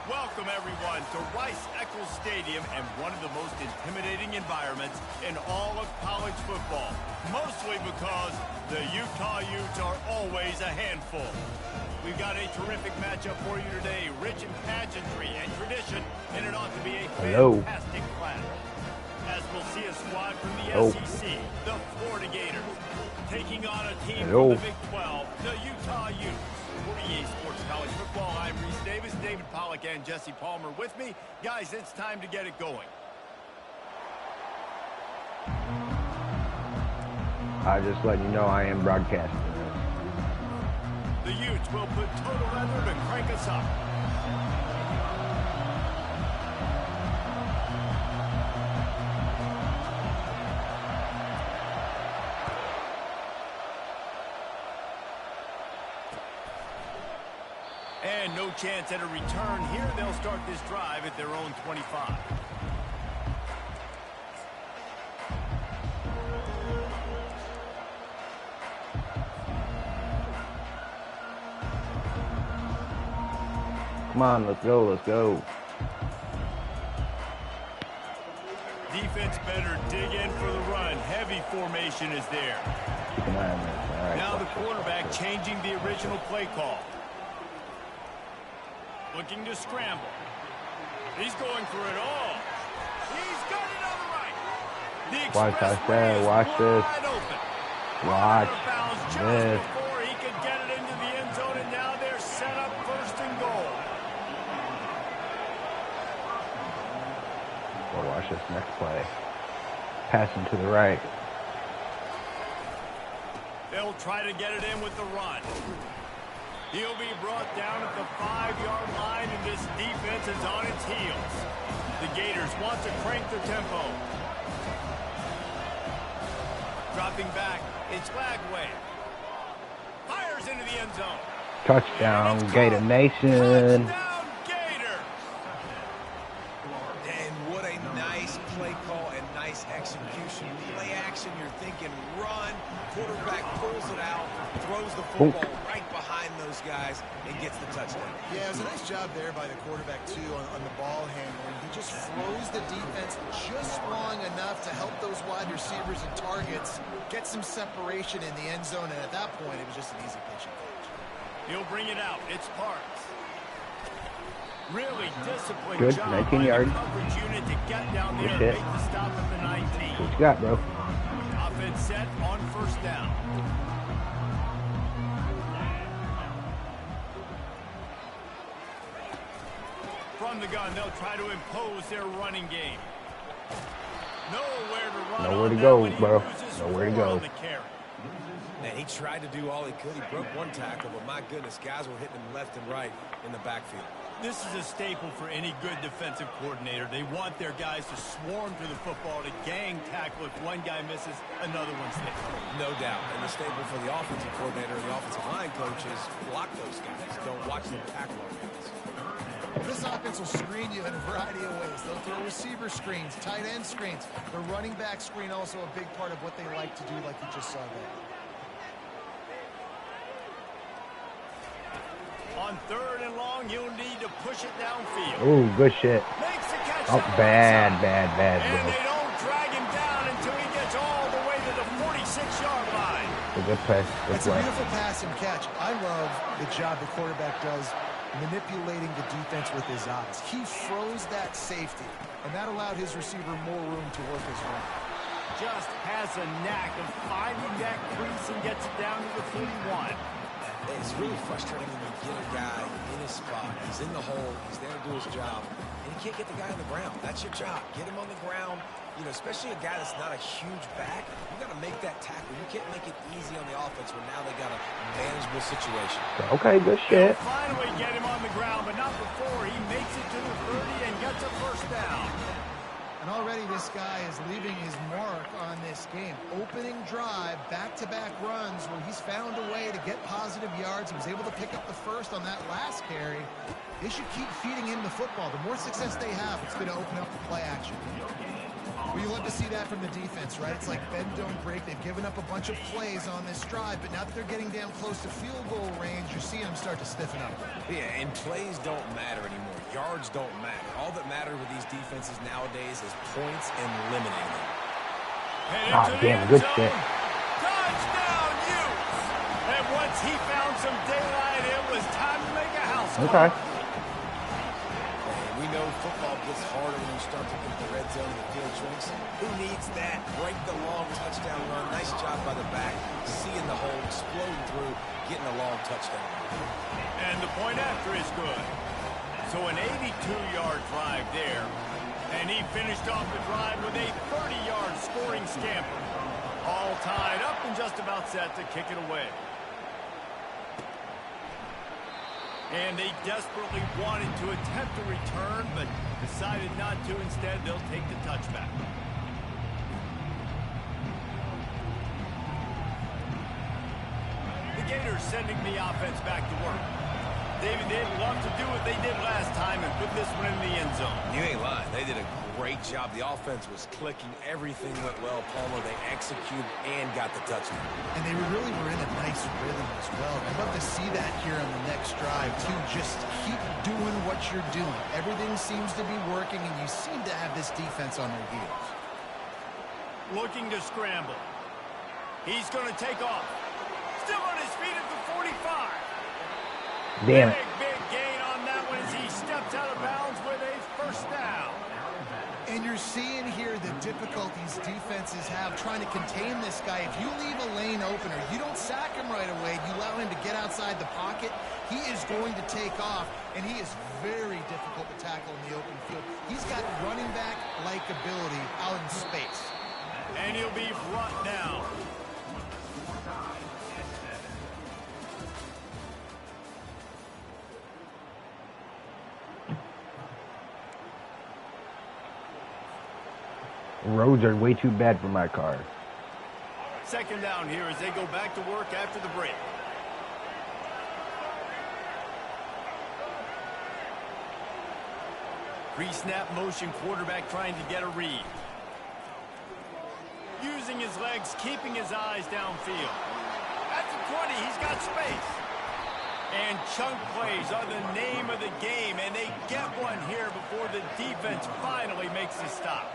Welcome, everyone, to Rice-Eccles Stadium and one of the most intimidating environments in all of college football, mostly because the Utah Utes are always a handful. We've got a terrific matchup for you today, rich in pageantry and tradition, and it ought to be a fantastic clash. As we'll see a squad from the SEC, the Florida Gators, taking on a team from the Big 12, the Utah Utes. For EA Sports College Football, I'm Reese Davis, David Pollack, and Jesse Palmer with me. Guys, it's time to get it going. I just letting you know I am broadcasting. The Utes will put total leather to crank us up. And no chance at a return here. They'll start this drive at their own 25. Come on, let's go, let's go. Defense better dig in for the run. Heavy formation is there. Keep an eye on this. All right, now the quarterback changing the original play call. Looking to scramble. He's going for it all. He's got it on the right. The expressway is watch this. wide open. Watch this. Before he could get it into the end zone, and now they're set up first and goal. Well, watch this next play. Passing to the right. They'll try to get it in with the run. He'll be brought down at the 5-yard line, and this defense is on its heels. The Gators want to crank the tempo. Dropping back, it's Flagway. Fires into the end zone. Touchdown, Gator Nation. Touchdown, Gator. And what a nice play call and nice execution. Play action, you're thinking run. Quarterback pulls it out, throws the football right behind those guys, and gets the touchdown. Yeah, it was a nice job there by the quarterback, too, on the ball handling. He just froze the defense just long enough to help those wide receivers and targets get some separation in the end zone, and at that point, it was just an easy pitch and catch. He'll bring it out. It's Parks. Really disciplined Good, job 19 by yards. the coverage unit to get down there and Good make the stop at the 19. What you got, bro? Offense set on first down. From the gun, they'll try to impose their running game. Nowhere to run. Nowhere to go, bro. Nowhere to go. Man, he tried to do all he could. He broke one tackle, but my goodness, guys were hitting him left and right in the backfield. This is a staple for any good defensive coordinator. They want their guys to swarm to the football, to gang tackle. If one guy misses, another one's there. No doubt. And the staple for the offensive coordinator and the offensive line coach is block those guys. Don't watch them tackle our guys. This offense will screen you in a variety of ways. They'll throw receiver screens, tight end screens. The running back screen also a big part of what they like to do, like you just saw there. On third and long, you'll need to push it downfield. Ooh, good shit. Makes the catch. Oh, bad. And they don't 6-yard line. A good pass. Good It's a play. beautiful pass and catch. I love the job the quarterback does manipulating the defense with his eyes. He froze that safety, and that allowed his receiver more room to work his run. Just has a knack of finding that crease and gets it down to the 41. It's really frustrating when you get a guy in his spot. He's in the hole. He's there to do his job. And you can't get the guy on the ground. That's your job. Get him on the ground. You know, especially a guy that's not a huge back. You got to make that tackle. You can't make it easy on the offense when now they got a manageable situation. Okay, good They'll shit. finally get him on the ground, but not before he makes it to the 30 and gets a first down. And already this guy is leaving his mark on this game. Opening drive, back-to-back runs where he's found a way to get positive yards. He was able to pick up the first on that last carry. They should keep feeding him the football. The more success they have, it's going to open up the play action. Well, you love to see that from the defense, right? It's like bend, don't break. They've given up a bunch of plays on this drive, but now that they're getting down close to field goal range, you're seeing them start to stiffen up. Yeah, and plays don't matter anymore. Yards don't matter. All that matters with these defenses nowadays is points and limiting them. Ah, damn, good shit. Touchdown, Utes! And once he found some daylight, it was time to make a house call. Okay. And we know football gets harder when you start to get the red zone and the field shrinks. Who needs that? Break the long touchdown run. Nice job by the back. Seeing the hole, exploding through, getting a long touchdown. And the point after is good. So an 82-yard drive there. And he finished off the drive with a 30-yard scoring scamper. All tied up and just about set to kick it away. And they desperately wanted to attempt a return, but decided not to. Instead, they'll take the touchback. The Gators sending the offense back to work. David, they'd love to do what they did last time and put this one in the end zone. You ain't lying. They did a great job. The offense was clicking. Everything went well. Palmer, they executed and got the touchdown. And they really were in a nice rhythm as well. I'd love to see that here on the next drive, too. Just keep doing what you're doing. Everything seems to be working, and you seem to have this defense on their heels. Looking to scramble. He's going to take off. Still on his feet at the 45. Damn. Big gain on that one as he steps out of bounds with a first down. And you're seeing here the difficulties defenses have trying to contain this guy. If you leave a lane open or you don't sack him right away, you allow him to get outside the pocket, he is going to take off, and he is very difficult to tackle in the open field. He's got running back-like ability out in space. And he'll be brought down. Roads are way too bad for my car. Second down here as they go back to work after the break. Pre-snap motion, quarterback trying to get a read. Using his legs, keeping his eyes downfield. At the 20, he's got space. And chunk plays are the name of the game, and they get one here before the defense finally makes a stop.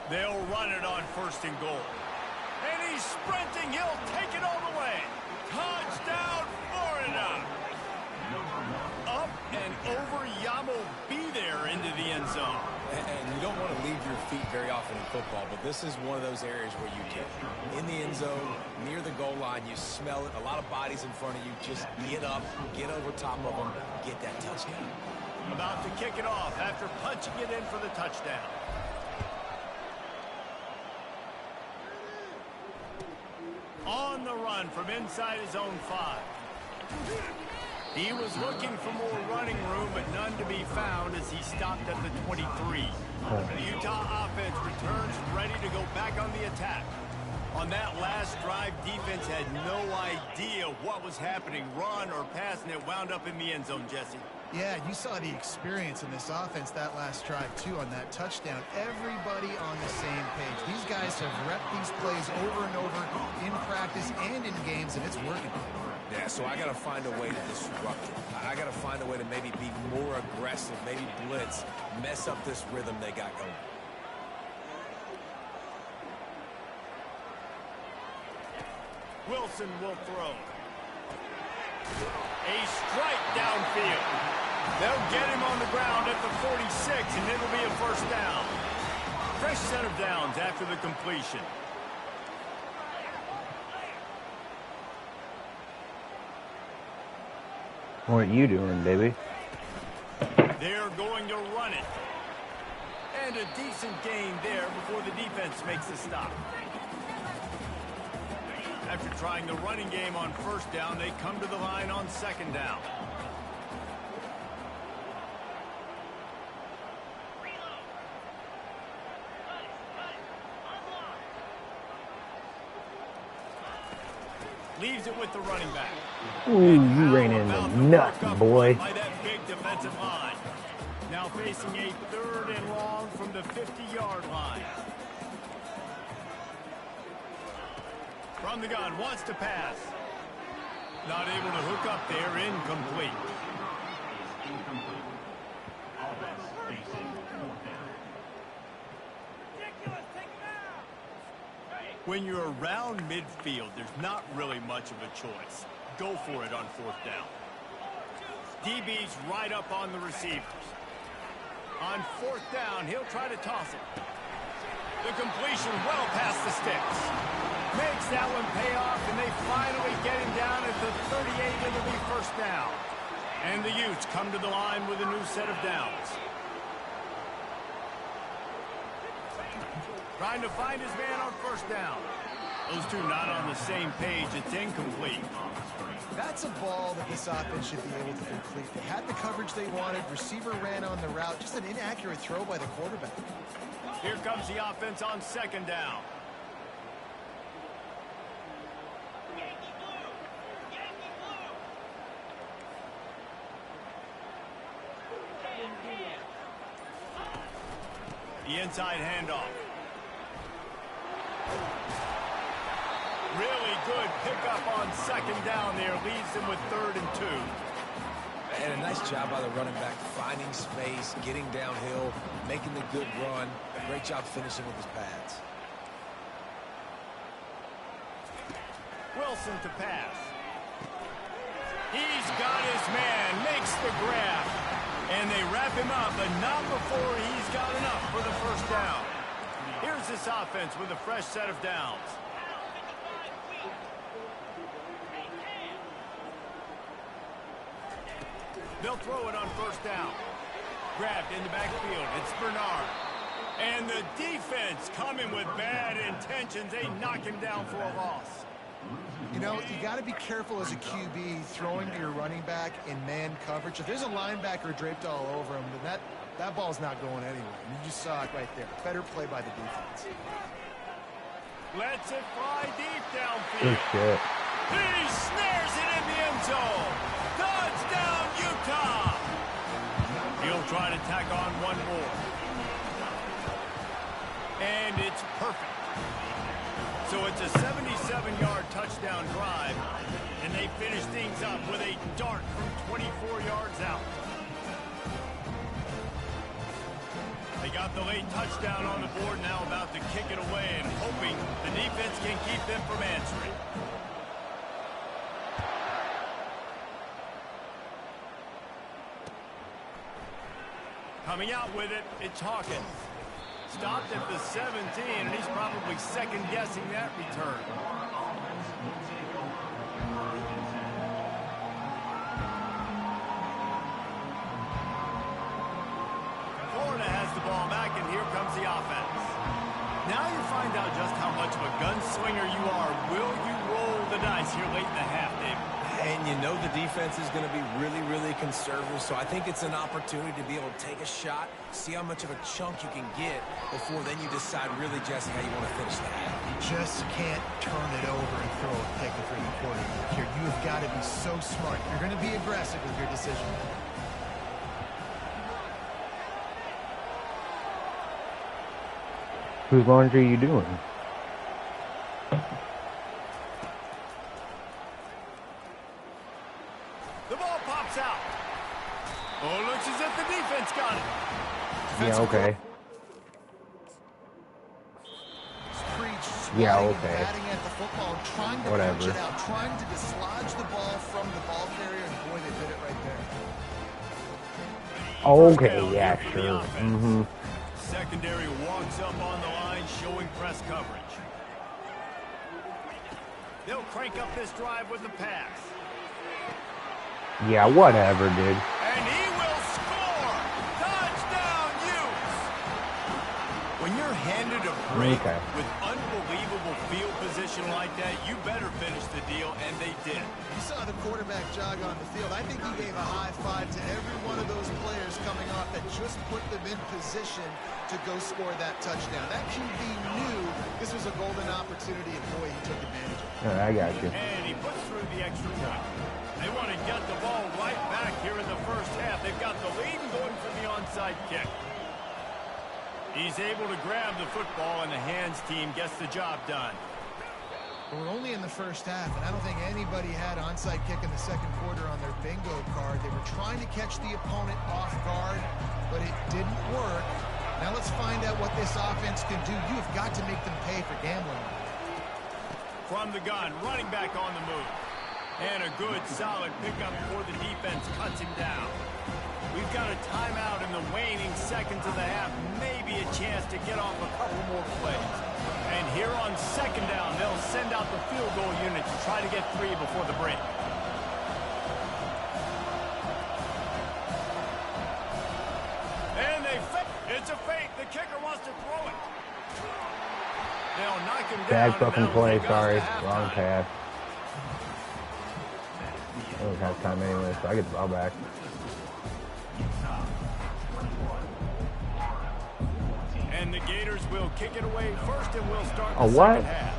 They'll run it on first and goal. And he's sprinting. He'll take it all the way. Touchdown, Florida. Up and over. Yamo be there into the end zone. And you don't want to leave your feet very often in football, but this is one of those areas where you can. In the end zone, near the goal line, you smell it. A lot of bodies in front of you. Just get up, get over top of them, get that touchdown. About to kick it off after punching it in for the touchdown. On the run from inside his own 5. He was looking for more running room, but none to be found as he stopped at the 23. The Utah offense returns ready to go back on the attack. On that last drive, defense had no idea what was happening, run or pass, and it wound up in the end zone, Jesse. Yeah, you saw the experience in this offense that last drive, too, on that touchdown. Everybody on the same page. These guys have repped these plays over and over in practice and in games, and it's working. Yeah, so I got to find a way to disrupt it. I got to find a way to maybe be more aggressive, maybe blitz, mess up this rhythm they got going. Wilson will throw. A strike downfield. They'll get him on the ground at the 46, and it'll be a first down. Fresh set of downs after the completion. What are you doing, baby? They're going to run it. And a decent gain there before the defense makes the stop. After trying the running game on first down, they come to the line on second down. Leaves it with the running back. Ooh, you ran into nothing, boy. By that big defensive line. Now facing a 3rd and long from the 50-yard line. From the gun, wants to pass. Not able to hook up there, incomplete. Is incomplete. Offense facing 4th down. When you're around midfield, there's not really much of a choice. Go for it on 4th down. DB's right up on the receivers. On 4th down, he'll try to toss it. The completion well past the sticks. Makes that one pay off, and they finally get him down at the 38. It'll be first down. And the Utes come to the line with a new set of downs. Trying to find his man on first down. Those two not on the same page. It's incomplete. That's a ball that this offense should be able to complete. They had the coverage they wanted. Receiver ran on the route. Just an inaccurate throw by the quarterback. Here comes the offense on second down. The inside handoff. Really good pickup on second down there. Leaves them with 3rd and 2. And a nice job by the running back, finding space, getting downhill, making the good run. Great job finishing with his pads. Wilson to pass. He's got his man, makes the grab. And they wrap him up, but not before he's got enough for the first down. Here's this offense with a fresh set of downs. They'll throw it on first down. Grabbed in the backfield. It's Bernard. And the defense coming with bad intentions. They knock him down for a loss. You know, you got to be careful as a QB throwing to your running back in man coverage. If there's a linebacker draped all over him, then that ball's not going anywhere. You just saw it right there. Better play by the defense. Lets it fly deep downfield. Good shit. He snares it in the end zone. Touchdown, Utah. He'll try to tack on one more. And it's perfect. So it's a 77-yard touchdown drive, and they finish things up with a dart from 24 yards out. They got the late touchdown on the board, now about to kick it away and hoping the defense can keep them from answering. Coming out with it, it's Hawkins. Stopped at the 17, and he's probably second-guessing that return. Florida has the ball back, and here comes the offense. Now you find out just how much of a gunslinger you are. Will you roll the dice here late in the half, David? And you know the defense is going to be really, really conservative, so I think it's an opportunity to be able to take a shot, see how much of a chunk you can get before then you decide really, Jesse, how you want to finish the half. You just can't turn it over and throw a pick if you're the quarterback here. You have got to be so smart. You're going to be aggressive with your decision. Whose laundry are you doing? Yeah, okay. Preach, Yeah, swatting and okay. batting at the football, trying to Whatever. punch it out, trying to dislodge the ball from the ball carrier, and boy, they did it right there. Okay, yeah, sure. Mm-hmm. Secondary walks up on the line, showing press coverage. They'll crank up this drive with the pass. Yeah, whatever, dude. And he will score! Touchdown, Utes! When you're handed a break Okay. with unbelievable field position like that, you better finish the deal, and they did. You saw the quarterback jog on the field. I think he gave a high five to every one of those players coming off that just put them in position to go score that touchdown. That QB knew this was a golden opportunity, and boy, he took advantage of it. I got you. And he puts through the extra point. They want to get the ball right back here in the first half. They've got the lead and going for the onside kick. He's able to grab the football, and the hands team gets the job done. But we're only in the first half, and I don't think anybody had onside kick in the second quarter on their bingo card. They were trying to catch the opponent off guard, but it didn't work. Now let's find out what this offense can do. You have got to make them pay for gambling. From the gun, running back on the move. And a good, solid pickup before the defense cuts him down. We've got a timeout in the waning seconds of the half. Maybe a chance to get off a couple more plays. And here on second down, they'll send out the field goal unit to try to get 3 before the break. And they fake. It's a fake. The kicker wants to throw it. They'll knock him down. Bad fucking play, sorry. Wrong Wrong pass. I don't have time anyway, so I get the ball back. And the Gators will kick it away first, and we'll start the Oh, what? second half.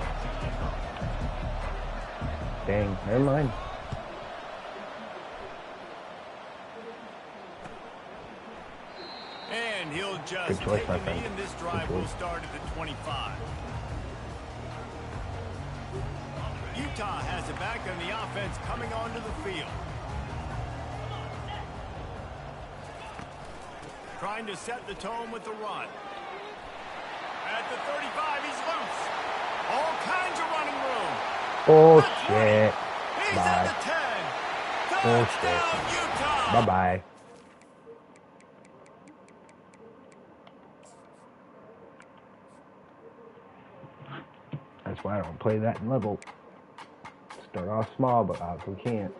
Dang, never mind. And he'll just Good choice, take my a knee, friend. and this Good drive will choice. start at the 25. Utah has it back, and the offense coming onto the field. Trying to set the tone with the run. At the 35, he's loose. All kinds of running room. Bullshit. He's Bye. at the 10. Touchdown, Utah. Bye-bye. That's why I don't play that in level. Start off small, but obviously can't.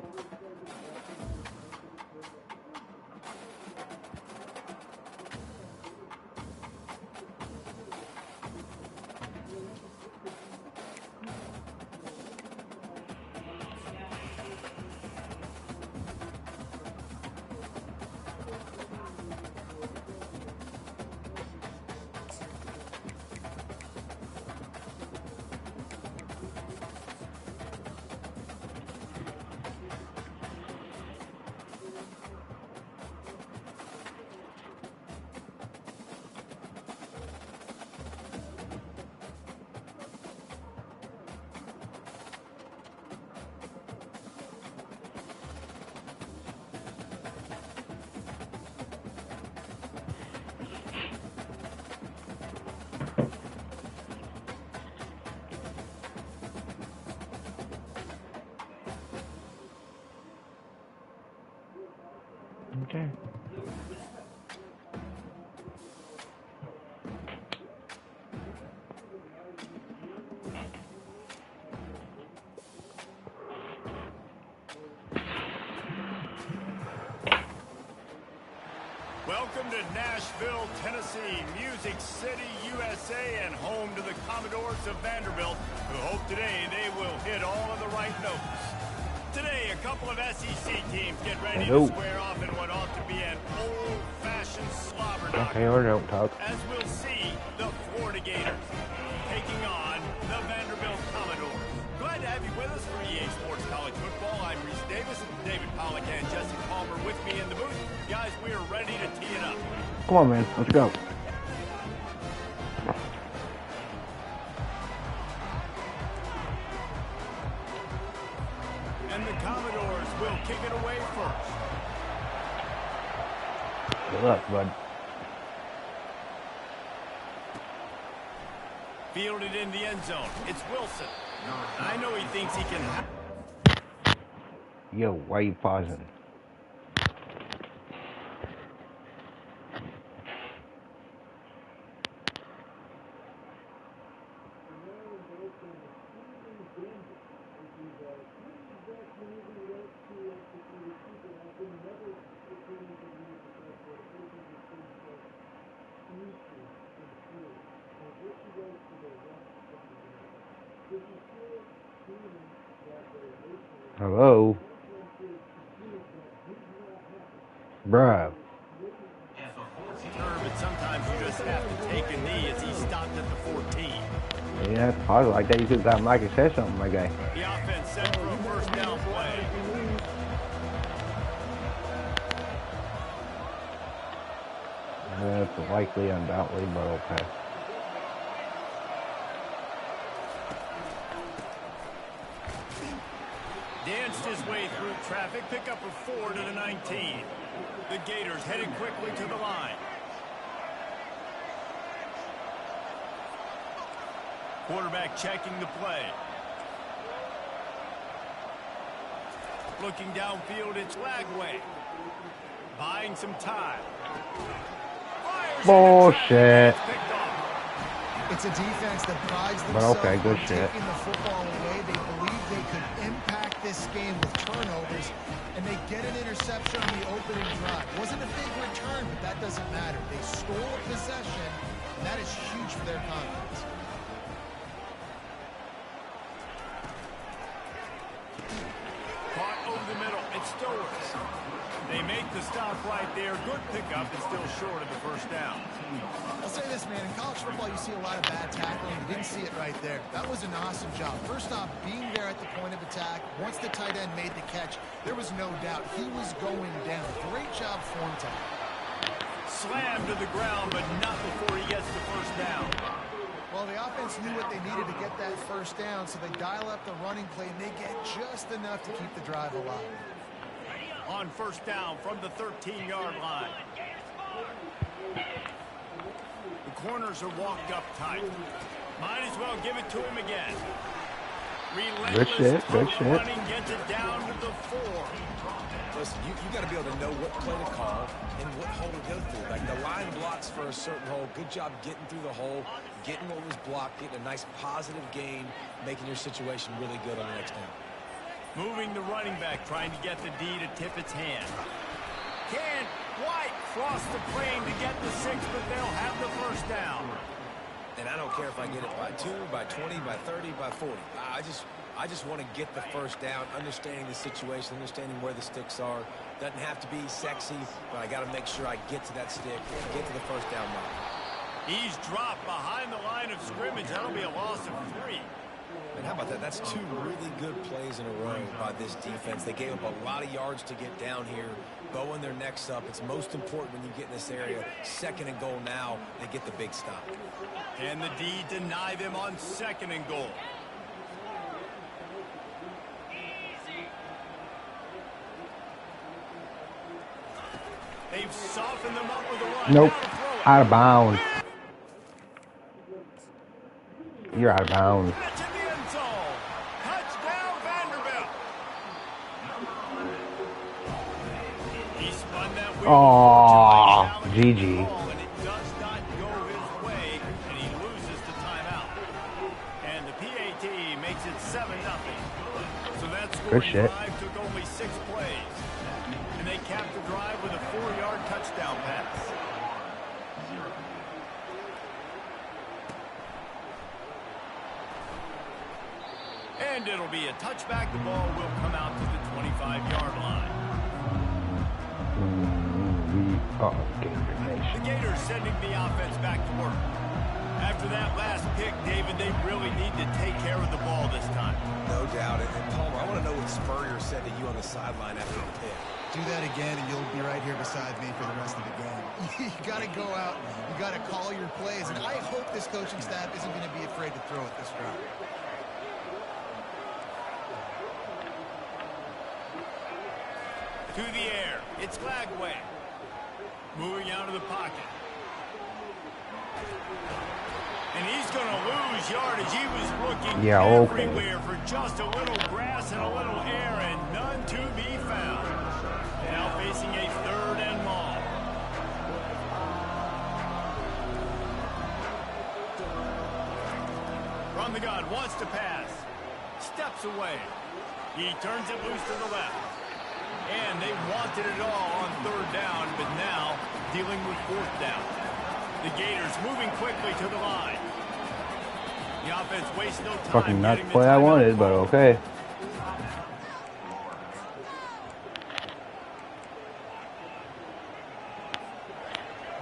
Okay. Welcome to Nashville, Tennessee, Music City, USA, and home to the Commodores of Vanderbilt, who hope today they will hit all of the right notes. Today, a couple of SEC teams get ready to square off in what ought to be an old-fashioned slobber knocker. Okay, or don't talk. As we'll see, the Florida Gators taking on the Vanderbilt Commodores. Glad to have you with us for EA Sports College Football. I'm Reese Davis, David Pollack, and Jesse Palmer with me in the booth. Guys, we are ready to tee it up. Come on, man. Let's go. And the Commodores will kick it away first. Good luck, bud. Fielded in the end zone. It's Wilson. I know he thinks he can... Yo, why you pausing? Hello? Bruh. But sometimes you just have to take a knee as he stopped at the 14. Yeah, pause it like that. You could got Mike and said something, my guy. The offense set for a first down play. That's likely, undoubtedly, but okay. Danced his way through traffic, pick up a 4 to the 19. The Gators headed quickly to the line. Quarterback checking the play. Looking downfield, it's Lagway. Buying some time. Bullshit. It's a defense that prides But themselves okay, good on shit. taking the football away. They believe they could impact this game with turnovers, and they get an interception on the opening drive. Wasn't a big return, but that doesn't matter. They stole a possession, and that is huge for their confidence. Caught over the middle. It's Stowers. They make the stop right there. Good pickup, and still short of the first down. I'll say this, man. In college football, you see a lot of bad tackling. You didn't see it right there. That was an awesome job. First off, being there at the point of attack. Once the tight end made the catch, there was no doubt he was going down. Great job form time. Slammed to the ground, but not before he gets the first down. Well, the offense knew what they needed to get that first down, so they dial up the running play, and they get just enough to keep the drive alive. On first down from the 13-yard line. The corners are walked up tight. Might as well give it to him again. Good shit, good shit. Running gets it down to the 4. Listen, you got to be able to know what play to call and what hole to go through. Like the line blocks for a certain hole. Good job getting through the hole, getting what was blocked, getting a nice positive gain, making your situation really good on the next down. Moving the running back, trying to get the D to tip its hand. Can White cross the plane to get the 6, but they'll have the first down. And I don't care if I get it by 2, by 20, by 30, by 40. I just want to get the first down, understanding the situation, understanding where the sticks are. Doesn't have to be sexy, but I got to make sure I get to that stick, get to the first down mark. He's dropped behind the line of scrimmage. That'll be a loss of 3. And how about that? That's 2 really good plays in a row by this defense. They gave up a lot of yards to get down here, bowing their necks up. It's most important when you get in this area. 2nd and goal now, they get the big stop. And the D deny them on 2nd and goal. They've softened them up with a run. Nope. Out of bounds. You're out of bounds. That's in the end zone. Touchdown, Vanderbilt. He spun that wheel. Aww, GG. And it does not go his way, and he loses the timeout. And the PAT makes it 7-0. So that scoring drive took only 6 plays. And they capped the drive with a 4-yard touchdown pass. And it'll be a touchback. The ball will come out to the 25-yard line. The Gators sending the offense back to work. After that last pick, David, they really need to take care of the ball this time. No doubt. And Palmer, I want to know what Spurrier said to you on the sideline after the pick. Do that again, and you'll be right here beside me for the rest of the game. You got to go out. You got to call your plays. And I hope this coaching staff isn't going to be afraid to throw it this route. To the air. It's Lagway. Moving out of the pocket. And he's going to lose yardage. He was looking everywhere for just a little grass and a little air, and none to be found. Now facing a 3rd and long. From the gun, wants to pass. Steps away. He turns it loose to the left. And they wanted it all on 3rd down, but now dealing with 4th down. The Gators moving quickly to the line. The offense wastes no time. Fucking not the play I wanted, but okay.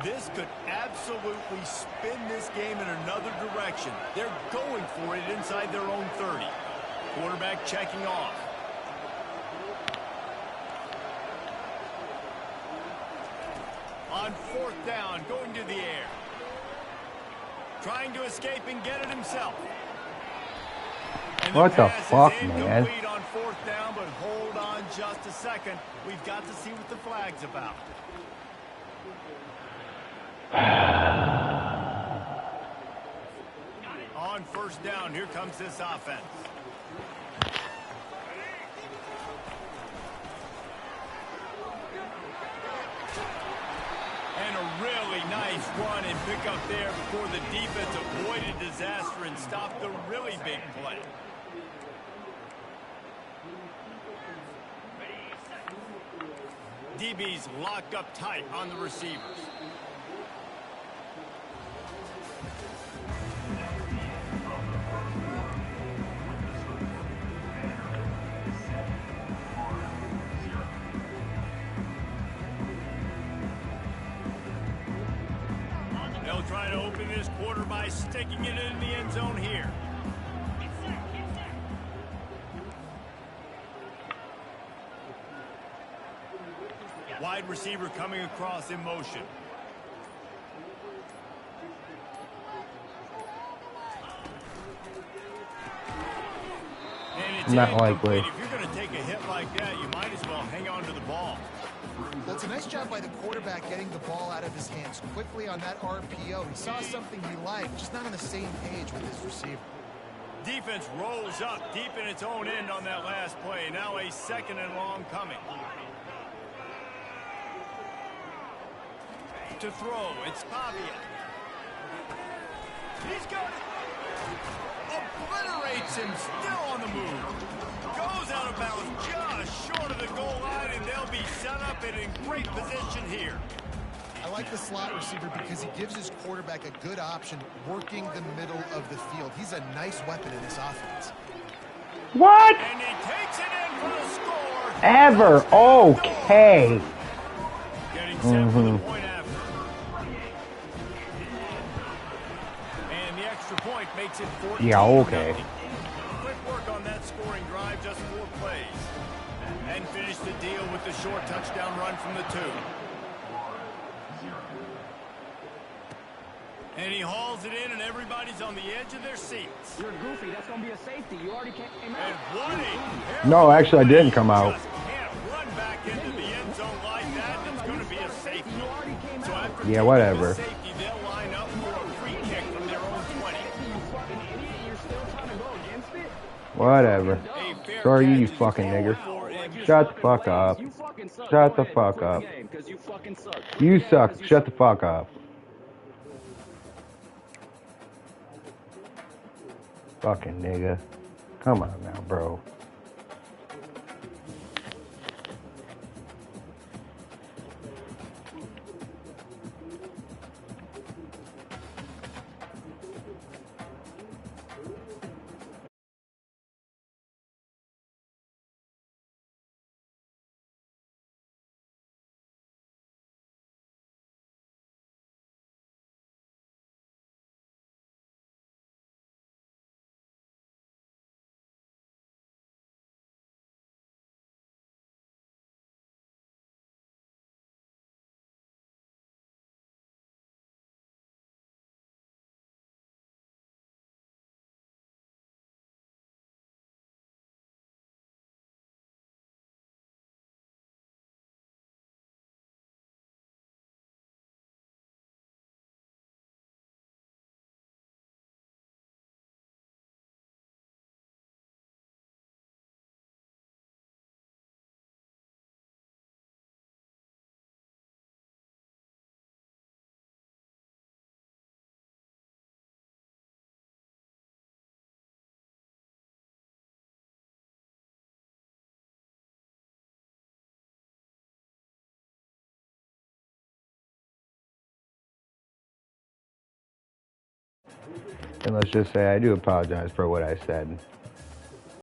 This could absolutely spin this game in another direction. They're going for it inside their own 30. Quarterback checking off. On 4th down, going to the air. Trying to escape and get it himself. And what the fuck, man? On 4th down, but hold on just a second. We've got to see what the flag's about. On 1st down, here comes this offense. And a really nice run and pick up there before the defense avoided disaster and stopped the really big play. DB's locked up tight on the receivers. They'll try to open this quarter by sticking it in the end zone here. Wide receiver coming across in motion. And it's not likely. If you're going to take a hit like that, you might as well hang on to the ball. Well, it's a nice job by the quarterback getting the ball out of his hands quickly on that RPO. He saw something he liked, just not on the same page with his receiver. Defense rolls up deep in its own end on that last play. Now a 2nd and long coming. To throw, it's Pavia. He's got it. Obliterates him, still on the move. Goes out of bounds just short of the goal line, and they'll be set up and in great position here. I like the slot receiver because he gives his quarterback a good option working the middle of the field. He's a nice weapon in this offense. What? And he takes it in for the score. Ever. Okay. Getting set for the point after. And the extra point makes it 14. Yeah, okay. Quick work on that scoring drive, just 4 plays. And finish the deal with the short touchdown run from the 2. And he hauls it in, and everybody's on the edge of their seats. You're goofy. That's going to be a safety. You already came out. And what a No, actually, I didn't come out. just can't run back into the end zone like that. It's going to be a safety. So after Yeah, whatever. taking the safety, they'll line up for a free kick from their own 20. You fucking idiot. You're still trying to go against it? Whatever. A fair Sorry, you catch is fucking called nigger. for, and Shut the fuck up. You fucking suck. Shut Go the ahead. fuck Play up. the game, 'cause you fucking suck. You Yeah, suck. 'cause you Shut the fuck up. Fucking nigga. Come on now, bro. And let's just say I do apologize for what I said.